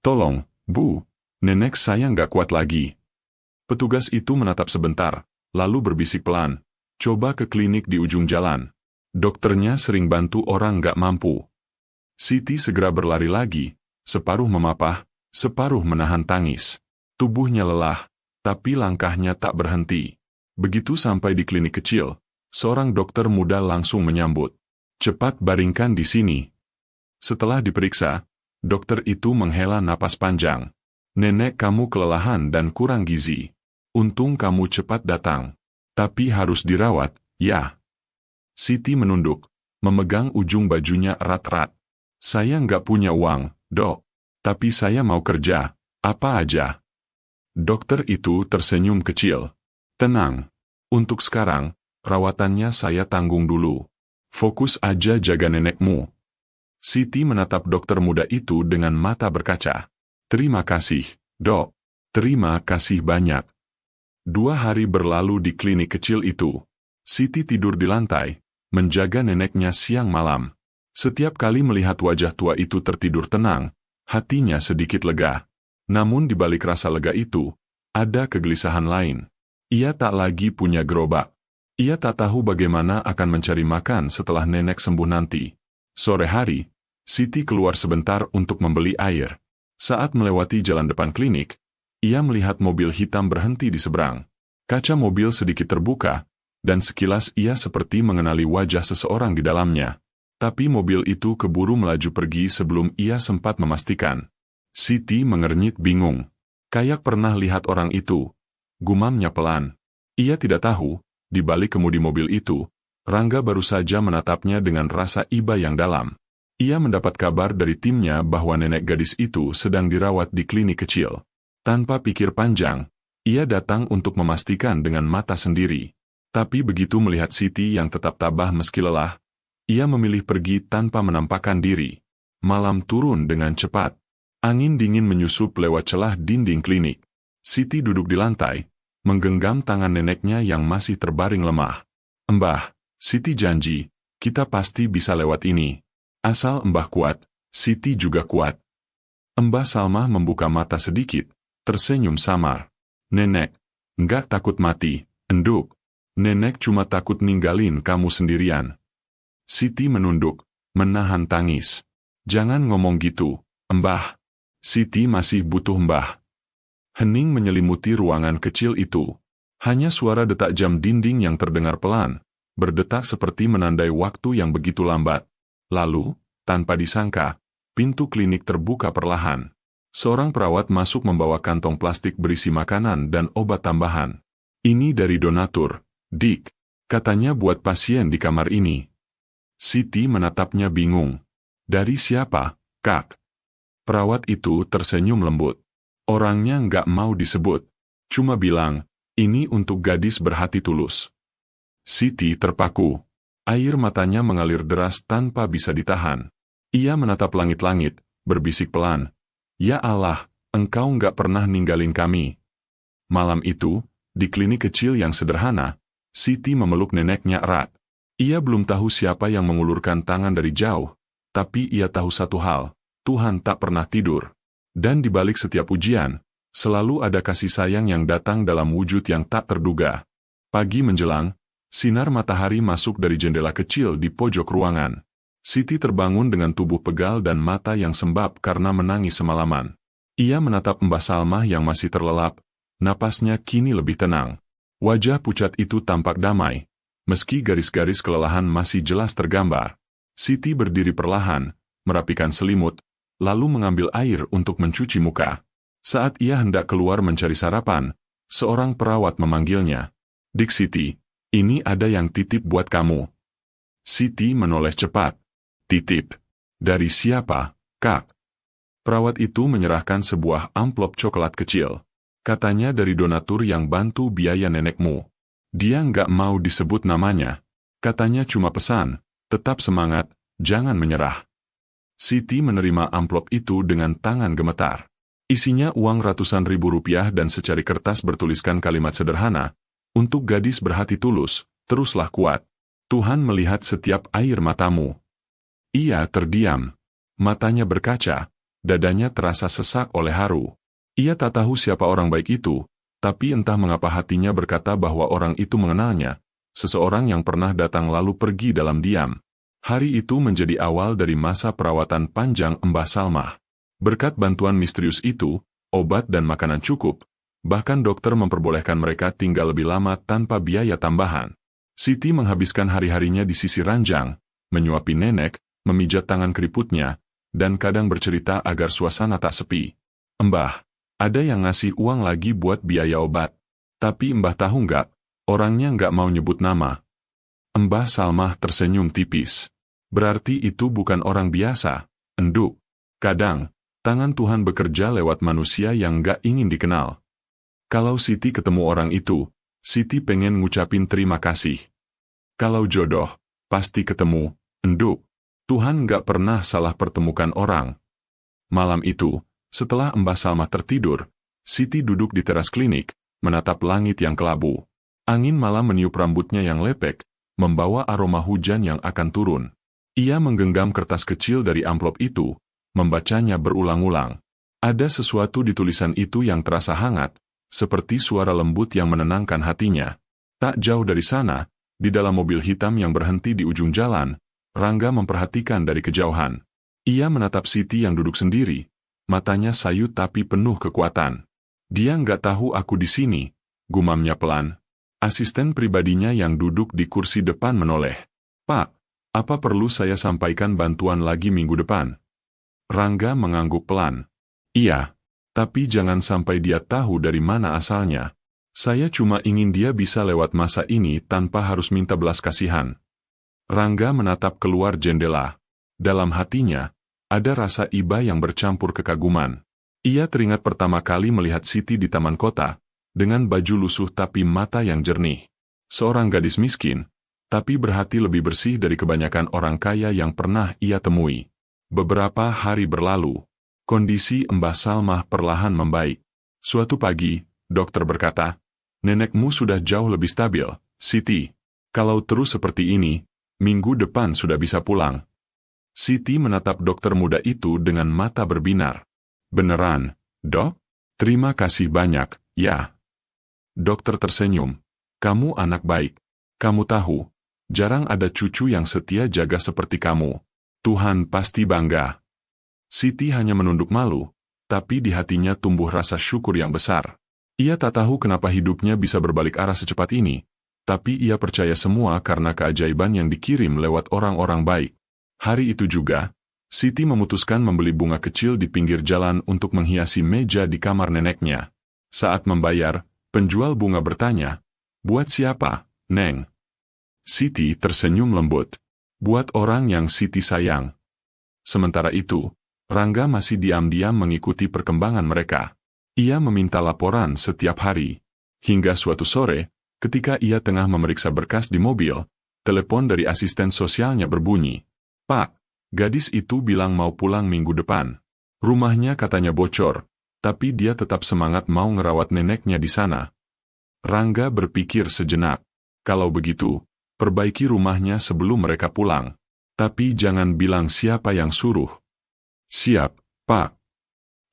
"Tolong, Bu, Nenek saya nggak kuat lagi. Petugas itu menatap sebentar, lalu berbisik pelan. Coba ke klinik di ujung jalan. Dokternya sering bantu orang nggak mampu. Siti segera berlari lagi, separuh memapah, separuh menahan tangis. Tubuhnya lelah, tapi langkahnya tak berhenti. Begitu sampai di klinik kecil, seorang dokter muda langsung menyambut. Cepat baringkan di sini. Setelah diperiksa, dokter itu menghela napas panjang. Nenek kamu kelelahan dan kurang gizi. Untung kamu cepat datang. Tapi harus dirawat, ya. Siti menunduk, memegang ujung bajunya erat-erat. Saya nggak punya uang, dok. Tapi saya mau kerja, apa aja. Dokter itu tersenyum kecil. Tenang. Untuk sekarang, rawatannya saya tanggung dulu. Fokus aja jaga nenekmu. Siti menatap dokter muda itu dengan mata berkaca. Terima kasih, dok. Terima kasih banyak. 2 hari berlalu di klinik kecil itu. Siti tidur di lantai, menjaga neneknya siang malam. Setiap kali melihat wajah tua itu tertidur tenang, hatinya sedikit lega. Namun di balik rasa lega itu, ada kegelisahan lain. Ia tak lagi punya gerobak. Ia tak tahu bagaimana akan mencari makan setelah nenek sembuh nanti. Sore hari, Siti keluar sebentar untuk membeli air. Saat melewati jalan depan klinik, ia melihat mobil hitam berhenti di seberang. Kaca mobil sedikit terbuka, dan sekilas ia seperti mengenali wajah seseorang di dalamnya. Tapi mobil itu keburu melaju pergi sebelum ia sempat memastikan. Siti mengernyit bingung. Kayak pernah lihat orang itu. Gumamnya pelan. Ia tidak tahu, di balik kemudi mobil itu, Rangga baru saja menatapnya dengan rasa iba yang dalam. Ia mendapat kabar dari timnya bahwa nenek gadis itu sedang dirawat di klinik kecil. Tanpa pikir panjang, ia datang untuk memastikan dengan mata sendiri. Tapi begitu melihat Siti yang tetap tabah meski lelah, ia memilih pergi tanpa menampakkan diri. Malam turun dengan cepat. Angin dingin menyusup lewat celah dinding klinik. Siti duduk di lantai, menggenggam tangan neneknya yang masih terbaring lemah. Mbah, Siti janji, kita pasti bisa lewat ini. Asal Mbah kuat, Siti juga kuat. Mbah Salmah membuka mata sedikit, tersenyum samar. Nenek, enggak takut mati, enduk. Nenek cuma takut ninggalin kamu sendirian. Siti menunduk, menahan tangis. Jangan ngomong gitu, Mbah. Siti masih butuh Mbah. Hening menyelimuti ruangan kecil itu. Hanya suara detak jam dinding yang terdengar pelan, berdetak seperti menandai waktu yang begitu lambat. Lalu, tanpa disangka, pintu klinik terbuka perlahan. Seorang perawat masuk membawa kantong plastik berisi makanan dan obat tambahan. Ini dari donatur, Dik. Katanya buat pasien di kamar ini. Siti menatapnya bingung. Dari siapa, Kak? Perawat itu tersenyum lembut. Orangnya nggak mau disebut. Cuma bilang, ini untuk gadis berhati tulus. Siti terpaku. Air matanya mengalir deras tanpa bisa ditahan. Ia menatap langit-langit, berbisik pelan. Ya Allah, engkau nggak pernah ninggalin kami. Malam itu, di klinik kecil yang sederhana, Siti memeluk neneknya erat. Ia belum tahu siapa yang mengulurkan tangan dari jauh, tapi ia tahu satu hal, Tuhan tak pernah tidur. Dan di balik setiap ujian, selalu ada kasih sayang yang datang dalam wujud yang tak terduga. Pagi menjelang, sinar matahari masuk dari jendela kecil di pojok ruangan. Siti terbangun dengan tubuh pegal dan mata yang sembab karena menangis semalaman. Ia menatap Mbah Salmah yang masih terlelap, napasnya kini lebih tenang. Wajah pucat itu tampak damai, meski garis-garis kelelahan masih jelas tergambar. Siti berdiri perlahan, merapikan selimut, lalu mengambil air untuk mencuci muka. Saat ia hendak keluar mencari sarapan, seorang perawat memanggilnya. Dik Siti, ini ada yang titip buat kamu. Siti menoleh cepat. Titip? Dari siapa, Kak? Perawat itu menyerahkan sebuah amplop coklat kecil. Katanya dari donatur yang bantu biaya nenekmu. Dia nggak mau disebut namanya. Katanya cuma pesan, tetap semangat, jangan menyerah. Siti menerima amplop itu dengan tangan gemetar. Isinya uang ratusan ribu rupiah dan secari kertas bertuliskan kalimat sederhana, untuk gadis berhati tulus, teruslah kuat. Tuhan melihat setiap air matamu. Ia terdiam. Matanya berkaca, dadanya terasa sesak oleh haru. Ia tak tahu siapa orang baik itu, tapi entah mengapa hatinya berkata bahwa orang itu mengenalnya, seseorang yang pernah datang lalu pergi dalam diam. Hari itu menjadi awal dari masa perawatan panjang Mbah Salmah. Berkat bantuan misterius itu, obat dan makanan cukup, bahkan dokter memperbolehkan mereka tinggal lebih lama tanpa biaya tambahan. Siti menghabiskan hari-harinya di sisi ranjang, menyuapi nenek, memijat tangan keriputnya, dan kadang bercerita agar suasana tak sepi. "Mbah, ada yang ngasih uang lagi buat biaya obat. Tapi Mbah tahu nggak, orangnya nggak mau nyebut nama." Mbah Salmah tersenyum tipis. "Berarti itu bukan orang biasa, enduk. Kadang, tangan Tuhan bekerja lewat manusia yang nggak ingin dikenal." Kalau Siti ketemu orang itu, Siti pengen ngucapin terima kasih. Kalau jodoh, pasti ketemu, enduk. Tuhan nggak pernah salah pertemukan orang. Malam itu, setelah Mbah Salmah tertidur, Siti duduk di teras klinik, menatap langit yang kelabu. Angin malam meniup rambutnya yang lepek, membawa aroma hujan yang akan turun. Ia menggenggam kertas kecil dari amplop itu, membacanya berulang-ulang. Ada sesuatu di tulisan itu yang terasa hangat, seperti suara lembut yang menenangkan hatinya. Tak jauh dari sana, di dalam mobil hitam yang berhenti di ujung jalan, Rangga memperhatikan dari kejauhan. Ia menatap Siti yang duduk sendiri, matanya sayu tapi penuh kekuatan. "Dia nggak tahu aku di sini," gumamnya pelan. Asisten pribadinya yang duduk di kursi depan menoleh. "Pak, apa perlu saya sampaikan bantuan lagi minggu depan?" Rangga mengangguk pelan. "Iya. Tapi jangan sampai dia tahu dari mana asalnya. Saya cuma ingin dia bisa lewat masa ini tanpa harus minta belas kasihan." Rangga menatap keluar jendela. Dalam hatinya, ada rasa iba yang bercampur kekaguman. Ia teringat pertama kali melihat Siti di taman kota, dengan baju lusuh tapi mata yang jernih. Seorang gadis miskin, tapi berhati lebih bersih dari kebanyakan orang kaya yang pernah ia temui. Beberapa hari berlalu. Kondisi Mbah Salmah perlahan membaik. Suatu pagi, dokter berkata, "Nenekmu sudah jauh lebih stabil, Siti. Kalau terus seperti ini, minggu depan sudah bisa pulang." Siti menatap dokter muda itu dengan mata berbinar. "Beneran, Dok? Terima kasih banyak, ya." Dokter tersenyum. "Kamu anak baik. Kamu tahu, jarang ada cucu yang setia jaga seperti kamu. Tuhan pasti bangga." Siti hanya menunduk malu, tapi di hatinya tumbuh rasa syukur yang besar. Ia tak tahu kenapa hidupnya bisa berbalik arah secepat ini, tapi ia percaya semua karena keajaiban yang dikirim lewat orang-orang baik. Hari itu juga, Siti memutuskan membeli bunga kecil di pinggir jalan untuk menghiasi meja di kamar neneknya. Saat membayar, penjual bunga bertanya, "Buat siapa, Neng?" Siti tersenyum lembut. "Buat orang yang Siti sayang." Sementara itu, Rangga masih diam-diam mengikuti perkembangan mereka. Ia meminta laporan setiap hari. Hingga suatu sore, ketika ia tengah memeriksa berkas di mobil, telepon dari asisten sosialnya berbunyi. "Pak, gadis itu bilang mau pulang minggu depan. Rumahnya katanya bocor, tapi dia tetap semangat mau ngerawat neneknya di sana." Rangga berpikir sejenak. Kalau begitu, perbaiki rumahnya sebelum mereka pulang. Tapi jangan bilang siapa yang suruh. "Siap, Pak."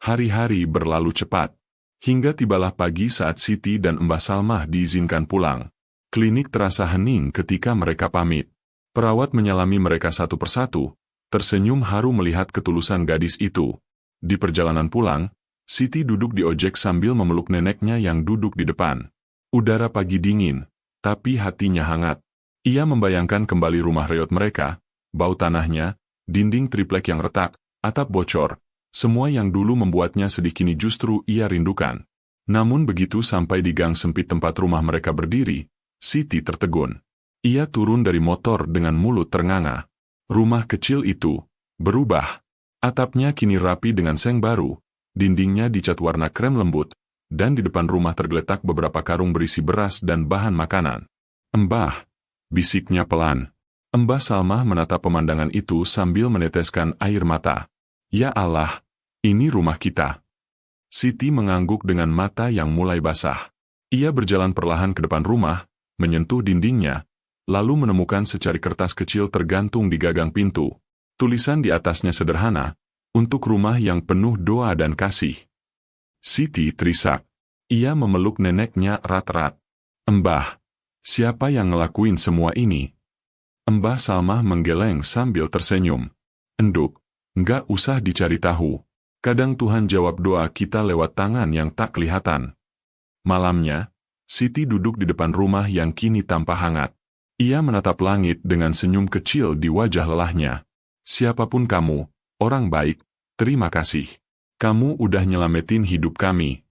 Hari-hari berlalu cepat. Hingga tibalah pagi saat Siti dan Mbah Salmah diizinkan pulang. Klinik terasa hening ketika mereka pamit. Perawat menyalami mereka satu persatu, tersenyum haru melihat ketulusan gadis itu. Di perjalanan pulang, Siti duduk di ojek sambil memeluk neneknya yang duduk di depan. Udara pagi dingin, tapi hatinya hangat. Ia membayangkan kembali rumah reot mereka, bau tanahnya, dinding triplek yang retak, atap bocor, semua yang dulu membuatnya sedih kini justru ia rindukan. Namun begitu sampai di gang sempit tempat rumah mereka berdiri, Siti tertegun. Ia turun dari motor dengan mulut ternganga. Rumah kecil itu berubah. Atapnya kini rapi dengan seng baru, dindingnya dicat warna krem lembut, dan di depan rumah tergeletak beberapa karung berisi beras dan bahan makanan. "Mbah," bisiknya pelan. Mbah Salmah menatap pemandangan itu sambil meneteskan air mata. "Ya Allah, ini rumah kita." Siti mengangguk dengan mata yang mulai basah. Ia berjalan perlahan ke depan rumah, menyentuh dindingnya, lalu menemukan secari kertas kecil tergantung di gagang pintu. Tulisan di atasnya sederhana, "Untuk rumah yang penuh doa dan kasih." Siti terisak. Ia memeluk neneknya erat-erat. "Mbah, siapa yang ngelakuin semua ini?" Mbah Salmah menggeleng sambil tersenyum. "Enduk, nggak usah dicari tahu. Kadang Tuhan jawab doa kita lewat tangan yang tak kelihatan." Malamnya, Siti duduk di depan rumah yang kini tampak hangat. Ia menatap langit dengan senyum kecil di wajah lelahnya. "Siapapun kamu, orang baik, terima kasih. Kamu udah nyelamatin hidup kami."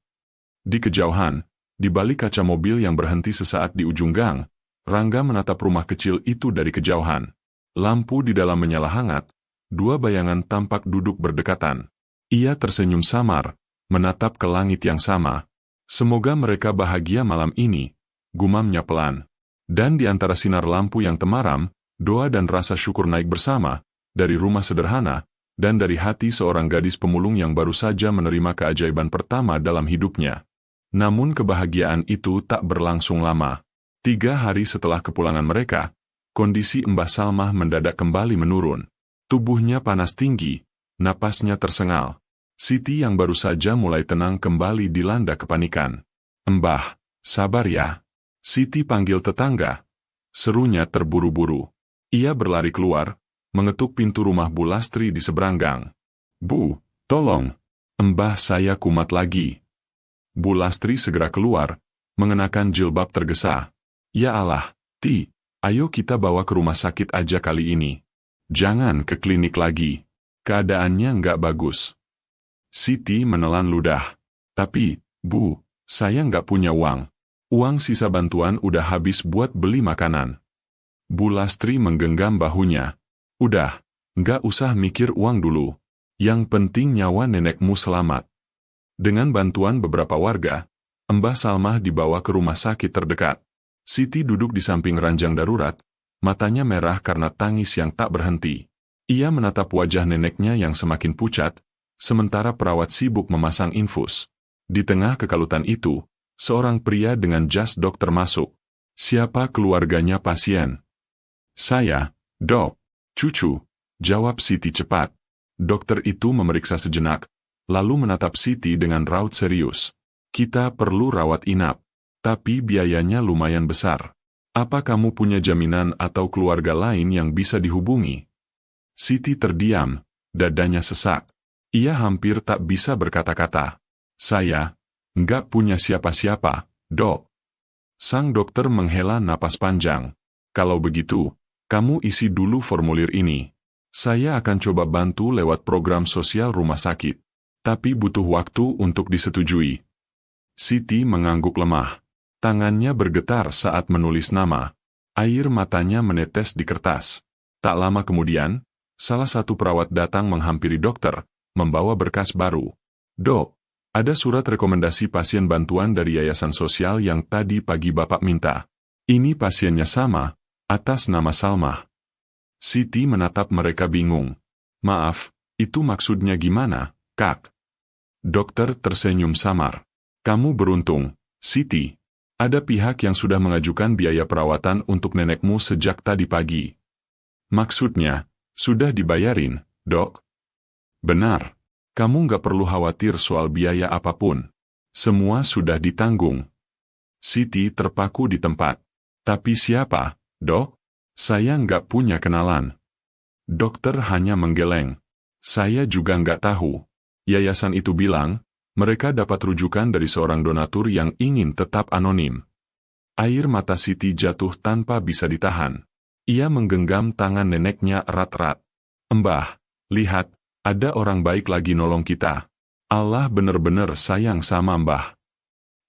Di kejauhan, di balik kaca mobil yang berhenti sesaat di ujung gang, Rangga menatap rumah kecil itu dari kejauhan. Lampu di dalam menyala hangat, dua bayangan tampak duduk berdekatan. Ia tersenyum samar, menatap ke langit yang sama. "Semoga mereka bahagia malam ini," gumamnya pelan. Dan di antara sinar lampu yang temaram, doa dan rasa syukur naik bersama, dari rumah sederhana, dan dari hati seorang gadis pemulung yang baru saja menerima keajaiban pertama dalam hidupnya. Namun kebahagiaan itu tak berlangsung lama. 3 hari setelah kepulangan mereka, kondisi Mbah Salmah mendadak kembali menurun. Tubuhnya panas tinggi, napasnya tersengal. Siti yang baru saja mulai tenang kembali dilanda kepanikan. "Mbah, sabar ya." Siti panggil tetangga. Serunya terburu-buru. Ia berlari keluar, mengetuk pintu rumah Bu Lastri di seberang gang. "Bu, tolong. Mbah saya kumat lagi." Bu Lastri segera keluar, mengenakan jilbab tergesa. "Ya Allah, Ti, ayo kita bawa ke rumah sakit aja kali ini. Jangan ke klinik lagi. Keadaannya nggak bagus." Siti menelan ludah. "Tapi, Bu, saya nggak punya uang. Uang sisa bantuan udah habis buat beli makanan." Bu Lastri menggenggam bahunya. "Udah, nggak usah mikir uang dulu. Yang penting nyawa nenekmu selamat." Dengan bantuan beberapa warga, Mbah Salmah dibawa ke rumah sakit terdekat. Siti duduk di samping ranjang darurat, matanya merah karena tangis yang tak berhenti. Ia menatap wajah neneknya yang semakin pucat, sementara perawat sibuk memasang infus. Di tengah kekalutan itu, seorang pria dengan jas dokter masuk. "Siapa keluarganya pasien?" "Saya, Dok." "Cucu," jawab Siti cepat. Dokter itu memeriksa sejenak, lalu menatap Siti dengan raut serius. "Kita perlu rawat inap, tapi biayanya lumayan besar. Apa kamu punya jaminan atau keluarga lain yang bisa dihubungi?" Siti terdiam, dadanya sesak. Ia hampir tak bisa berkata-kata. "Saya nggak punya siapa-siapa, Dok." Sang dokter menghela napas panjang. "Kalau begitu, kamu isi dulu formulir ini. Saya akan coba bantu lewat program sosial rumah sakit. Tapi butuh waktu untuk disetujui." Siti mengangguk lemah. Tangannya bergetar saat menulis nama. Air matanya menetes di kertas. Tak lama kemudian, salah satu perawat datang menghampiri dokter, membawa berkas baru. "Dok, ada surat rekomendasi pasien bantuan dari yayasan sosial yang tadi pagi Bapak minta. Ini pasiennya sama, atas nama Salmah." Siti menatap mereka bingung. "Maaf, itu maksudnya gimana, Kak?" Dokter tersenyum samar. "Kamu beruntung, Siti. Ada pihak yang sudah mengajukan biaya perawatan untuk nenekmu sejak tadi pagi." "Maksudnya, sudah dibayarin, Dok?" "Benar. Kamu nggak perlu khawatir soal biaya apapun. Semua sudah ditanggung." Siti terpaku di tempat. "Tapi siapa, Dok? Saya nggak punya kenalan." Dokter hanya menggeleng. "Saya juga nggak tahu. Yayasan itu bilang, mereka dapat rujukan dari seorang donatur yang ingin tetap anonim." Air mata Siti jatuh tanpa bisa ditahan. Ia menggenggam tangan neneknya erat-erat. "Mbah, lihat, ada orang baik lagi nolong kita. Allah benar-benar sayang sama Mbah."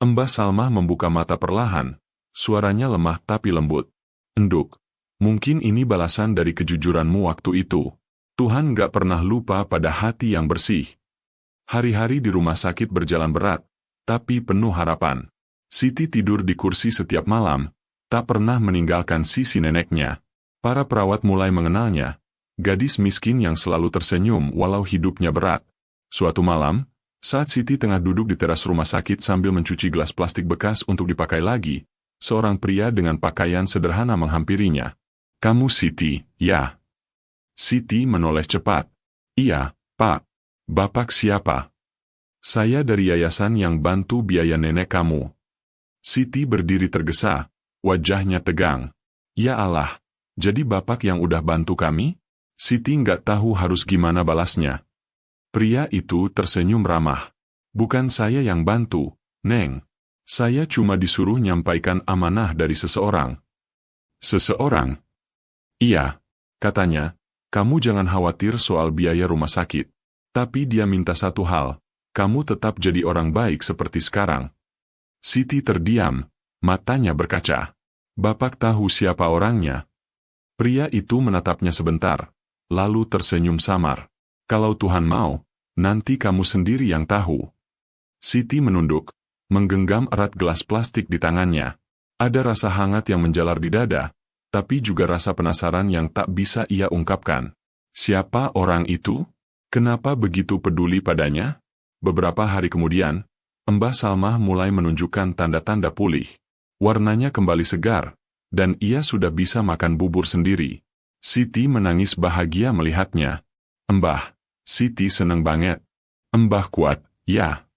Mbah Salmah membuka mata perlahan, suaranya lemah tapi lembut. "Enduk, mungkin ini balasan dari kejujuranmu waktu itu. Tuhan nggak pernah lupa pada hati yang bersih." Hari-hari di rumah sakit berjalan berat, tapi penuh harapan. Siti tidur di kursi setiap malam, tak pernah meninggalkan sisi neneknya. Para perawat mulai mengenalnya, gadis miskin yang selalu tersenyum walau hidupnya berat. Suatu malam, saat Siti tengah duduk di teras rumah sakit sambil mencuci gelas plastik bekas untuk dipakai lagi, seorang pria dengan pakaian sederhana menghampirinya. "Kamu Siti, ya?" Siti menoleh cepat. "Iya, Pak. Bapak siapa?" Saya dari yayasan yang bantu biaya nenek kamu. Siti berdiri tergesa, wajahnya tegang. Ya Allah, jadi Bapak yang udah bantu kami? Siti nggak tahu harus gimana balasnya. Pria itu tersenyum ramah. Bukan saya yang bantu, Neng. Saya cuma disuruh nyampaikan amanah dari seseorang. Seseorang? Iya, katanya, kamu jangan khawatir soal biaya rumah sakit. Tapi dia minta satu hal, kamu tetap jadi orang baik seperti sekarang. Siti terdiam, matanya berkaca. Bapak tahu siapa orangnya? Pria itu menatapnya sebentar, lalu tersenyum samar. Kalau Tuhan mau, nanti kamu sendiri yang tahu. Siti menunduk, menggenggam erat gelas plastik di tangannya. Ada rasa hangat yang menjalar di dada, tapi juga rasa penasaran yang tak bisa ia ungkapkan. Siapa orang itu? Kenapa begitu peduli padanya? Beberapa hari kemudian, Mbah Salmah mulai menunjukkan tanda-tanda pulih. Warnanya kembali segar, dan ia sudah bisa makan bubur sendiri. Siti menangis bahagia melihatnya. Mbah, Siti seneng banget. Mbah kuat, ya.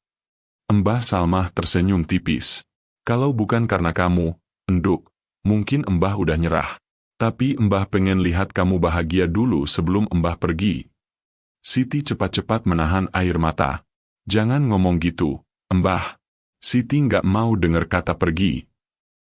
Mbah Salmah tersenyum tipis. Kalau bukan karena kamu, Enduk, mungkin Mbah udah nyerah. Tapi Mbah pengen lihat kamu bahagia dulu sebelum Mbah pergi. Siti cepat-cepat menahan air mata. Jangan ngomong gitu, Mbah. Siti nggak mau dengar kata pergi.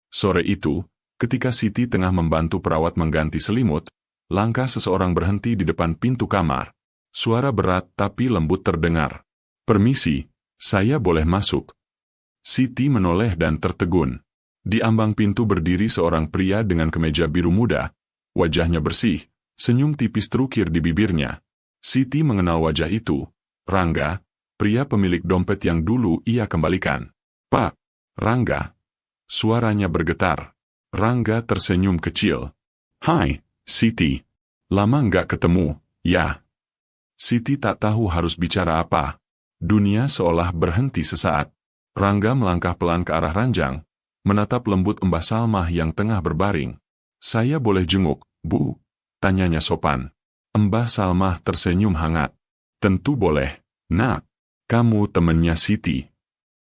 Sore itu, ketika Siti tengah membantu perawat mengganti selimut, langkah seseorang berhenti di depan pintu kamar. Suara berat tapi lembut terdengar. Permisi, saya boleh masuk? Siti menoleh dan tertegun. Di ambang pintu berdiri seorang pria dengan kemeja biru muda. Wajahnya bersih, senyum tipis terukir di bibirnya. Siti mengenal wajah itu, Rangga, pria pemilik dompet yang dulu ia kembalikan. Pak, Rangga. Suaranya bergetar. Rangga tersenyum kecil. Hai, Siti. Lama nggak ketemu, ya. Siti tak tahu harus bicara apa. Dunia seolah berhenti sesaat. Rangga melangkah pelan ke arah ranjang, menatap lembut Mbah Salmah yang tengah berbaring. Saya boleh jenguk, Bu? Tanyanya sopan. Mbah Salmah tersenyum hangat. Tentu boleh, Nak. Kamu temennya Siti.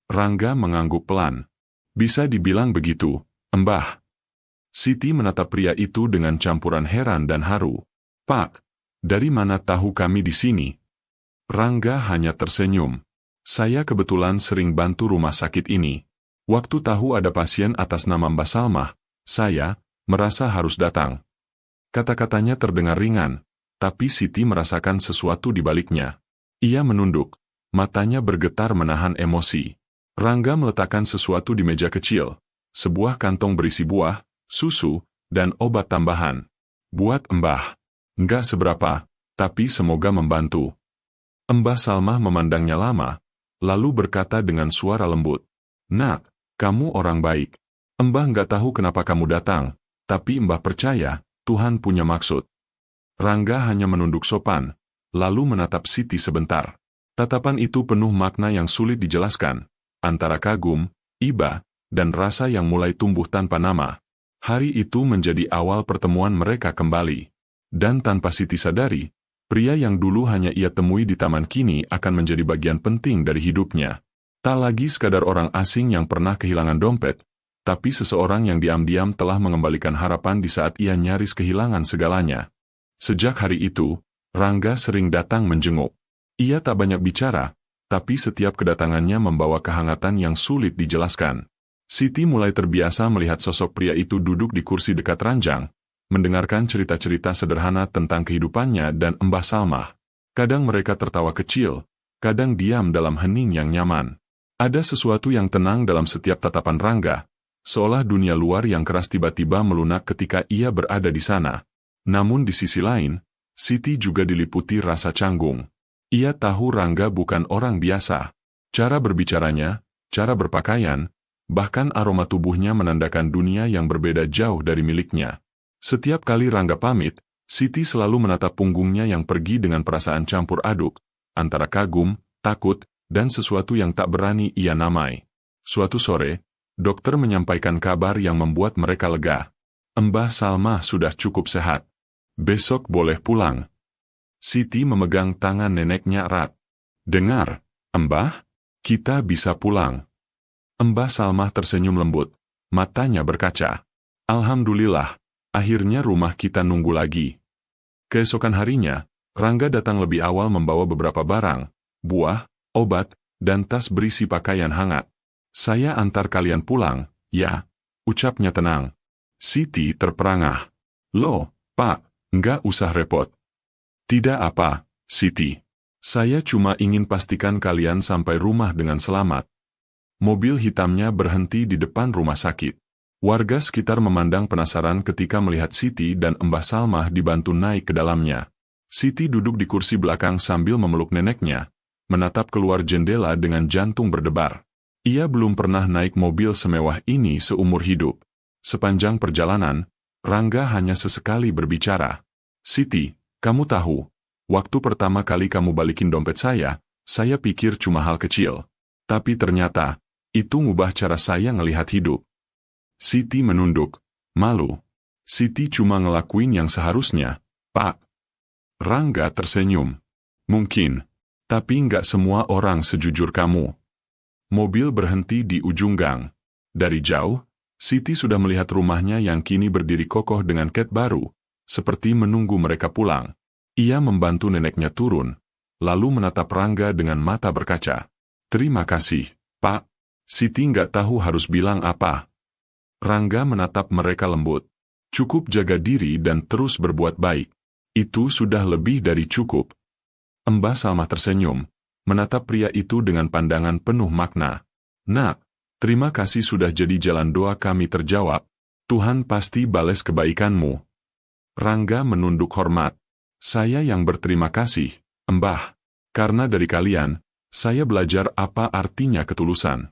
Rangga mengangguk pelan. Bisa dibilang begitu, Mbah. Siti menatap pria itu dengan campuran heran dan haru. Pak, dari mana tahu kami di sini? Rangga hanya tersenyum. Saya kebetulan sering bantu rumah sakit ini. Waktu tahu ada pasien atas nama Mbah Salmah, saya merasa harus datang. Kata-katanya terdengar ringan, tapi Siti merasakan sesuatu di baliknya. Ia menunduk, matanya bergetar menahan emosi. Rangga meletakkan sesuatu di meja kecil, sebuah kantong berisi buah, susu, dan obat tambahan. Buat Mbah. Nggak seberapa, tapi semoga membantu. Mbah Salmah memandangnya lama, lalu berkata dengan suara lembut. Nak, kamu orang baik. Mbah nggak tahu kenapa kamu datang, tapi Mbah percaya, Tuhan punya maksud. Rangga hanya menunduk sopan, lalu menatap Siti sebentar. Tatapan itu penuh makna yang sulit dijelaskan, antara kagum, iba, dan rasa yang mulai tumbuh tanpa nama. Hari itu menjadi awal pertemuan mereka kembali. Dan tanpa Siti sadari, pria yang dulu hanya ia temui di taman kini akan menjadi bagian penting dari hidupnya. Tak lagi sekadar orang asing yang pernah kehilangan dompet, tapi seseorang yang diam-diam telah mengembalikan harapan di saat ia nyaris kehilangan segalanya. Sejak hari itu, Rangga sering datang menjenguk. Ia tak banyak bicara, tapi setiap kedatangannya membawa kehangatan yang sulit dijelaskan. Siti mulai terbiasa melihat sosok pria itu duduk di kursi dekat ranjang, mendengarkan cerita-cerita sederhana tentang kehidupannya dan Mbah Salmah. Kadang mereka tertawa kecil, kadang diam dalam hening yang nyaman. Ada sesuatu yang tenang dalam setiap tatapan Rangga, seolah dunia luar yang keras tiba-tiba melunak ketika ia berada di sana. Namun di sisi lain, Siti juga diliputi rasa canggung. Ia tahu Rangga bukan orang biasa. Cara berbicaranya, cara berpakaian, bahkan aroma tubuhnya menandakan dunia yang berbeda jauh dari miliknya. Setiap kali Rangga pamit, Siti selalu menatap punggungnya yang pergi dengan perasaan campur aduk, antara kagum, takut, dan sesuatu yang tak berani ia namai. Suatu sore, dokter menyampaikan kabar yang membuat mereka lega. Mbah Salmah sudah cukup sehat. Besok boleh pulang. Siti memegang tangan neneknya erat. Dengar, Mbah, Kita bisa pulang. Mbah Salmah tersenyum lembut. Matanya berkaca. Alhamdulillah, akhirnya rumah kita nunggu lagi. Keesokan harinya, Rangga datang lebih awal membawa beberapa barang, buah, obat, dan tas berisi pakaian hangat. Saya antar kalian pulang, ya, ucapnya tenang. Siti terperangah. Loh, Pak, nggak usah repot. Tidak apa, Siti. Saya cuma ingin pastikan kalian sampai rumah dengan selamat. Mobil hitamnya berhenti di depan rumah sakit. Warga sekitar memandang penasaran ketika melihat Siti dan Mbah Salmah dibantu naik ke dalamnya. Siti duduk di kursi belakang sambil memeluk neneknya, menatap keluar jendela dengan jantung berdebar. Ia belum pernah naik mobil semewah ini seumur hidup. Sepanjang perjalanan, Rangga hanya sesekali berbicara. Siti, kamu tahu, waktu pertama kali kamu balikin dompet saya pikir cuma hal kecil. Tapi ternyata, itu ngubah cara saya ngelihat hidup. Siti menunduk, malu. Siti cuma ngelakuin yang seharusnya, Pak. Rangga tersenyum. Mungkin, tapi nggak semua orang sejujur kamu. Mobil berhenti di ujung gang. Dari jauh, Siti sudah melihat rumahnya yang kini berdiri kokoh dengan cat baru, seperti menunggu mereka pulang. Ia membantu neneknya turun, lalu menatap Rangga dengan mata berkaca. Terima kasih, Pak. Siti nggak tahu harus bilang apa. Rangga menatap mereka lembut. Cukup jaga diri dan terus berbuat baik. Itu sudah lebih dari cukup. Mbah Salmah tersenyum, menatap pria itu dengan pandangan penuh makna. Nak, terima kasih sudah jadi jalan doa kami terjawab. Tuhan pasti bales kebaikanmu. Rangga menunduk hormat. Saya yang berterima kasih, Mbah. Karena dari kalian, saya belajar apa artinya ketulusan.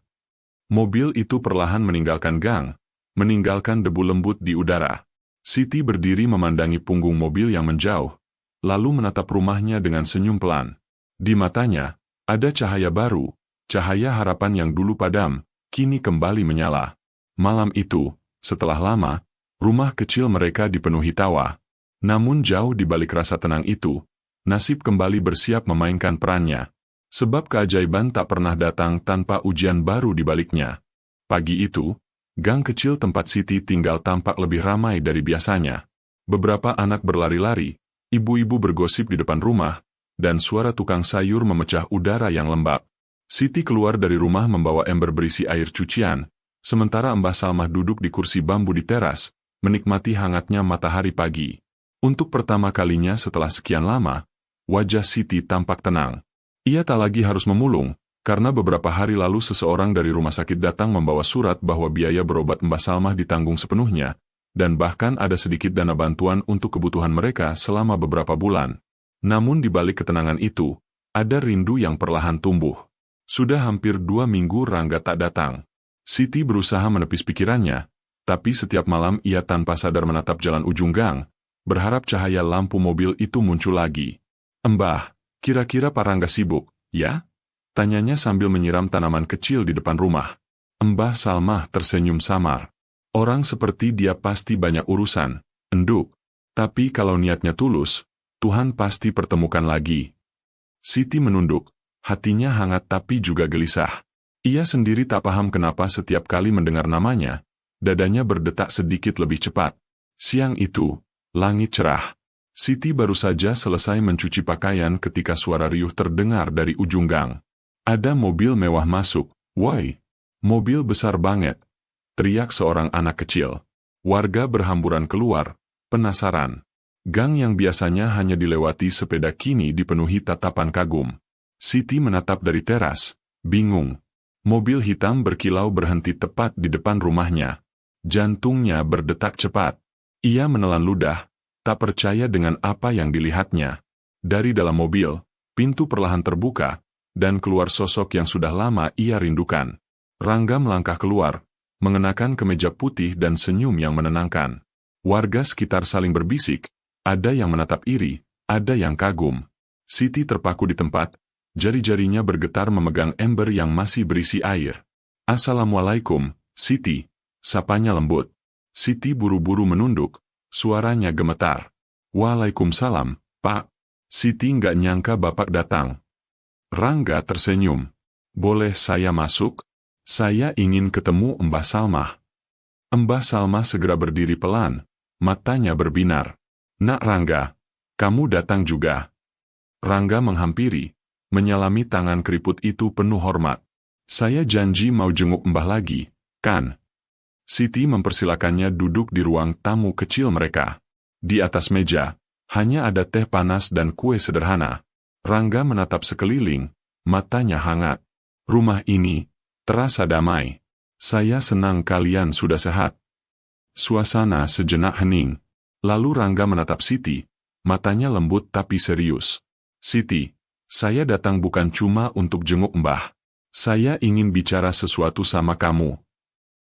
Mobil itu perlahan meninggalkan gang, meninggalkan debu lembut di udara. Siti berdiri memandangi punggung mobil yang menjauh, lalu menatap rumahnya dengan senyum pelan. Di matanya, ada cahaya baru, cahaya harapan yang dulu padam, kini kembali menyala. Malam itu, setelah lama, rumah kecil mereka dipenuhi tawa. Namun jauh di balik rasa tenang itu, nasib kembali bersiap memainkan perannya. Sebab keajaiban tak pernah datang tanpa ujian baru di baliknya. Pagi itu, gang kecil tempat Siti tinggal tampak lebih ramai dari biasanya. Beberapa anak berlari-lari, ibu-ibu bergosip di depan rumah, dan suara tukang sayur memecah udara yang lembab. Siti keluar dari rumah membawa ember berisi air cucian, sementara Mbah Salmah duduk di kursi bambu di teras, menikmati hangatnya matahari pagi. Untuk pertama kalinya setelah sekian lama, wajah Siti tampak tenang. Ia tak lagi harus memulung, karena beberapa hari lalu seseorang dari rumah sakit datang membawa surat bahwa biaya berobat Mbah Salmah ditanggung sepenuhnya, dan bahkan ada sedikit dana bantuan untuk kebutuhan mereka selama beberapa bulan. Namun di balik ketenangan itu, ada rindu yang perlahan tumbuh. Sudah hampir 2 minggu Rangga tak datang. Siti berusaha menepis pikirannya, tapi setiap malam ia tanpa sadar menatap jalan ujung gang, berharap cahaya lampu mobil itu muncul lagi. Mbah, kira-kira Pak Rangga sibuk, ya? Tanyanya sambil menyiram tanaman kecil di depan rumah. Mbah Salmah tersenyum samar. Orang seperti dia pasti banyak urusan, enduk. Tapi kalau niatnya tulus, Tuhan pasti pertemukan lagi. Siti menunduk, hatinya hangat tapi juga gelisah. Ia sendiri tak paham kenapa setiap kali mendengar namanya, dadanya berdetak sedikit lebih cepat. Siang itu, langit cerah. Siti baru saja selesai mencuci pakaian ketika suara riuh terdengar dari ujung gang. Ada mobil mewah masuk. Woi, mobil besar banget, teriak seorang anak kecil. Warga berhamburan keluar, penasaran. Gang yang biasanya hanya dilewati sepeda kini dipenuhi tatapan kagum. Siti menatap dari teras, bingung. Mobil hitam berkilau berhenti tepat di depan rumahnya. Jantungnya berdetak cepat. Ia menelan ludah, tak percaya dengan apa yang dilihatnya. Dari dalam mobil, pintu perlahan terbuka, dan keluar sosok yang sudah lama ia rindukan. Rangga melangkah keluar, mengenakan kemeja putih dan senyum yang menenangkan. Warga sekitar saling berbisik, ada yang menatap iri, ada yang kagum. Siti terpaku di tempat, jari-jarinya bergetar memegang ember yang masih berisi air. Assalamualaikum, Siti, sapanya lembut. Siti buru-buru menunduk, suaranya gemetar. Waalaikumsalam, Pak. Siti nggak nyangka Bapak datang. Rangga tersenyum. Boleh saya masuk? Saya ingin ketemu Mbah Salmah. Mbah Salmah segera berdiri pelan, matanya berbinar. Nak Rangga, kamu datang juga. Rangga menghampiri, menyalami tangan keriput itu penuh hormat. Saya janji mau jenguk Mbah lagi, kan? Siti mempersilakannya duduk di ruang tamu kecil mereka. Di atas meja, hanya ada teh panas dan kue sederhana. Rangga menatap sekeliling, matanya hangat. Rumah ini terasa damai. Saya senang kalian sudah sehat. Suasana sejenak hening. Lalu Rangga menatap Siti, matanya lembut tapi serius. Siti, saya datang bukan cuma untuk jenguk Mbah. Saya ingin bicara sesuatu sama kamu.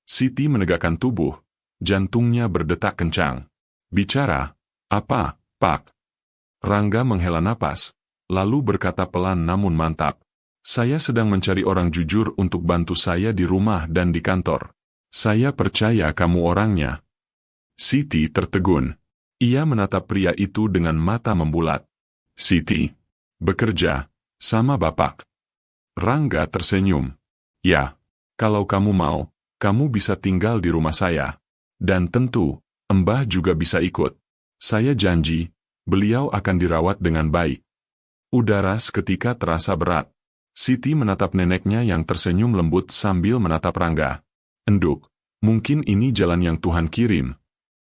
Siti menegakkan tubuh, jantungnya berdetak kencang. Bicara? Apa, Pak? Rangga menghela napas, lalu berkata pelan namun mantap. Saya sedang mencari orang jujur untuk bantu saya di rumah dan di kantor. Saya percaya kamu orangnya. Siti tertegun. Ia menatap pria itu dengan mata membulat. Siti, bekerja sama Bapak. Rangga tersenyum. Ya, kalau kamu mau, kamu bisa tinggal di rumah saya. Dan tentu, Mbah juga bisa ikut. Saya janji, beliau akan dirawat dengan baik. Udara seketika terasa berat. Siti menatap neneknya yang tersenyum lembut sambil menatap Rangga. Enduk, mungkin ini jalan yang Tuhan kirim.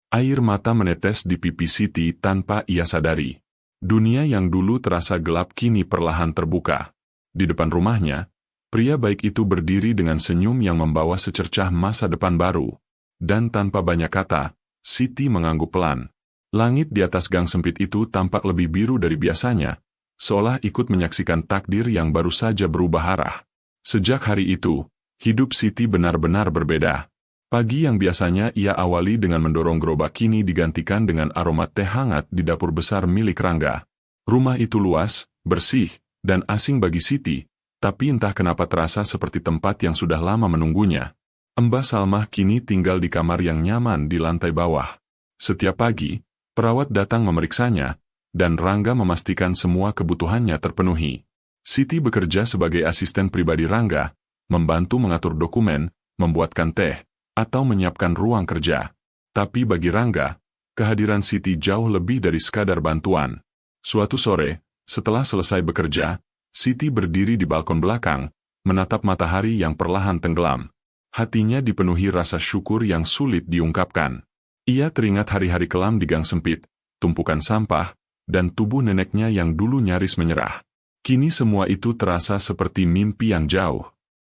Air mata menetes di pipi Siti tanpa ia sadari. Dunia yang dulu terasa gelap kini perlahan terbuka. Di depan rumahnya, pria baik itu berdiri dengan senyum yang membawa secercah masa depan baru. Dan tanpa banyak kata, Siti mengangguk pelan. Langit di atas gang sempit itu tampak lebih biru dari biasanya, seolah ikut menyaksikan takdir yang baru saja berubah arah. Sejak hari itu, hidup Siti benar-benar berbeda. Pagi yang biasanya ia awali dengan mendorong gerobak kini digantikan dengan aroma teh hangat di dapur besar milik Rangga. Rumah itu luas, bersih, dan asing bagi Siti, tapi entah kenapa terasa seperti tempat yang sudah lama menunggunya. Mbah Salmah kini tinggal di kamar yang nyaman di lantai bawah. Setiap pagi, perawat datang memeriksanya, dan Rangga memastikan semua kebutuhannya terpenuhi. Siti bekerja sebagai asisten pribadi Rangga, membantu mengatur dokumen, membuatkan teh, atau menyiapkan ruang kerja. Tapi bagi Rangga, kehadiran Siti jauh lebih dari sekadar bantuan. Suatu sore, setelah selesai bekerja, Siti berdiri di balkon belakang, menatap matahari yang perlahan tenggelam. Hatinya dipenuhi rasa syukur yang sulit diungkapkan. Ia teringat hari-hari kelam di gang sempit, tumpukan sampah, dan tubuh neneknya yang dulu nyaris menyerah. Kini semua itu terasa seperti mimpi yang jauh.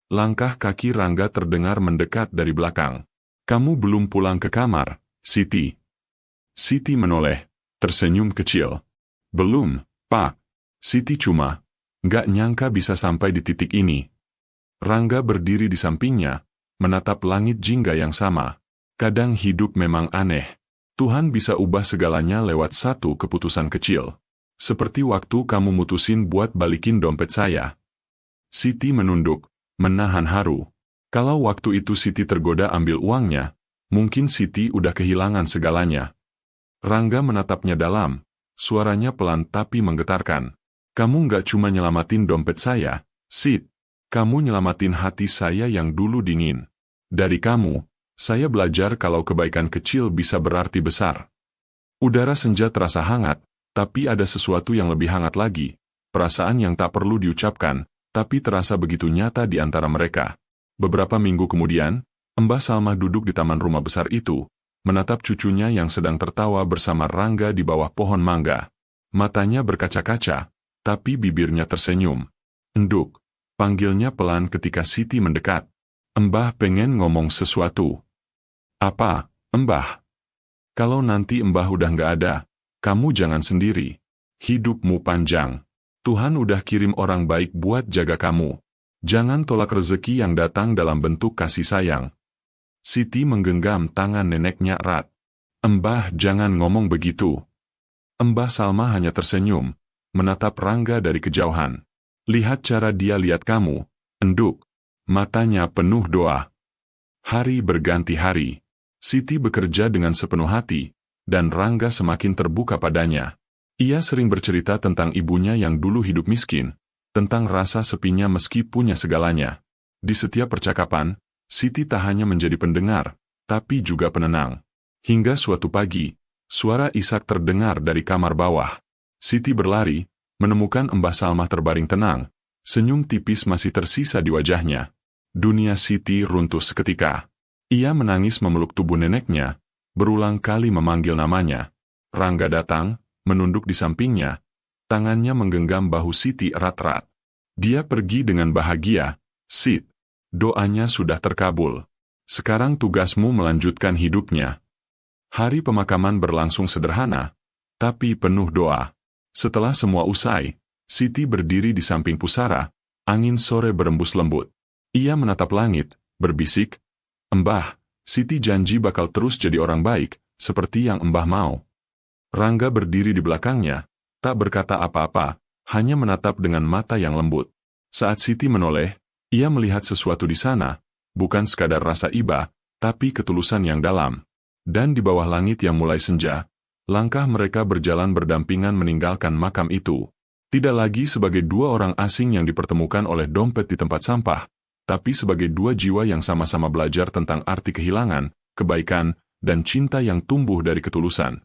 Langkah kaki Rangga terdengar mendekat dari belakang. Kamu belum pulang ke kamar, Siti? Siti menoleh, tersenyum kecil. Belum, Pak. Siti cuma nggak nyangka bisa sampai di titik ini. Rangga berdiri di sampingnya, menatap langit jingga yang sama. Kadang hidup memang aneh. Tuhan bisa ubah segalanya lewat satu keputusan kecil. Seperti waktu kamu mutusin buat balikin dompet saya. Siti menunduk, menahan haru. Kalau waktu itu Siti tergoda ambil uangnya, mungkin Siti udah kehilangan segalanya. Rangga menatapnya dalam, suaranya pelan tapi menggetarkan. Kamu nggak cuma nyelamatin dompet saya, Sit. Kamu nyelamatin hati saya yang dulu dingin. Dari kamu, saya belajar kalau kebaikan kecil bisa berarti besar. Udara senja terasa hangat, tapi ada sesuatu yang lebih hangat lagi. Perasaan yang tak perlu diucapkan, tapi terasa begitu nyata di antara mereka. Beberapa minggu kemudian, Mbah Salmah duduk di taman rumah besar itu, menatap cucunya yang sedang tertawa bersama Rangga di bawah pohon mangga. Matanya berkaca-kaca, tapi bibirnya tersenyum. Enduk, panggilnya pelan ketika Siti mendekat. Mbah pengen ngomong sesuatu. Apa, Mbah? Kalau nanti Mbah udah nggak ada, kamu jangan sendiri. Hidupmu panjang. Tuhan udah kirim orang baik buat jaga kamu. Jangan tolak rezeki yang datang dalam bentuk kasih sayang. Siti menggenggam tangan neneknya erat. Mbah jangan ngomong begitu. Mbah Salmah hanya tersenyum, menatap Rangga dari kejauhan. Lihat cara dia lihat kamu, enduk. Matanya penuh doa. Hari berganti hari. Siti bekerja dengan sepenuh hati, dan Rangga semakin terbuka padanya. Ia sering bercerita tentang ibunya yang dulu hidup miskin, tentang rasa sepinya meski punya segalanya. Di setiap percakapan, Siti tak hanya menjadi pendengar, tapi juga penenang. Hingga suatu pagi, suara Ishak terdengar dari kamar bawah. Siti berlari, menemukan Mbah Salmah terbaring tenang, senyum tipis masih tersisa di wajahnya. Dunia Siti runtuh seketika. Ia menangis memeluk tubuh neneknya, berulang kali memanggil namanya. Rangga datang, menunduk di sampingnya, tangannya menggenggam bahu Siti erat-erat. Dia pergi dengan bahagia, "Sit, doanya sudah terkabul. Sekarang tugasmu melanjutkan hidupnya." Hari pemakaman berlangsung sederhana, tapi penuh doa. Setelah semua usai, Siti berdiri di samping pusara, angin sore berembus lembut. Ia menatap langit, berbisik, "Mbah, Siti janji bakal terus jadi orang baik, seperti yang Mbah mau." Rangga berdiri di belakangnya, tak berkata apa-apa, hanya menatap dengan mata yang lembut. Saat Siti menoleh, ia melihat sesuatu di sana, bukan sekadar rasa iba, tapi ketulusan yang dalam. Dan di bawah langit yang mulai senja, langkah mereka berjalan berdampingan meninggalkan makam itu. Tidak lagi sebagai dua orang asing yang dipertemukan oleh dompet di tempat sampah, tapi sebagai dua jiwa yang sama-sama belajar tentang arti kehilangan, kebaikan, dan cinta yang tumbuh dari ketulusan.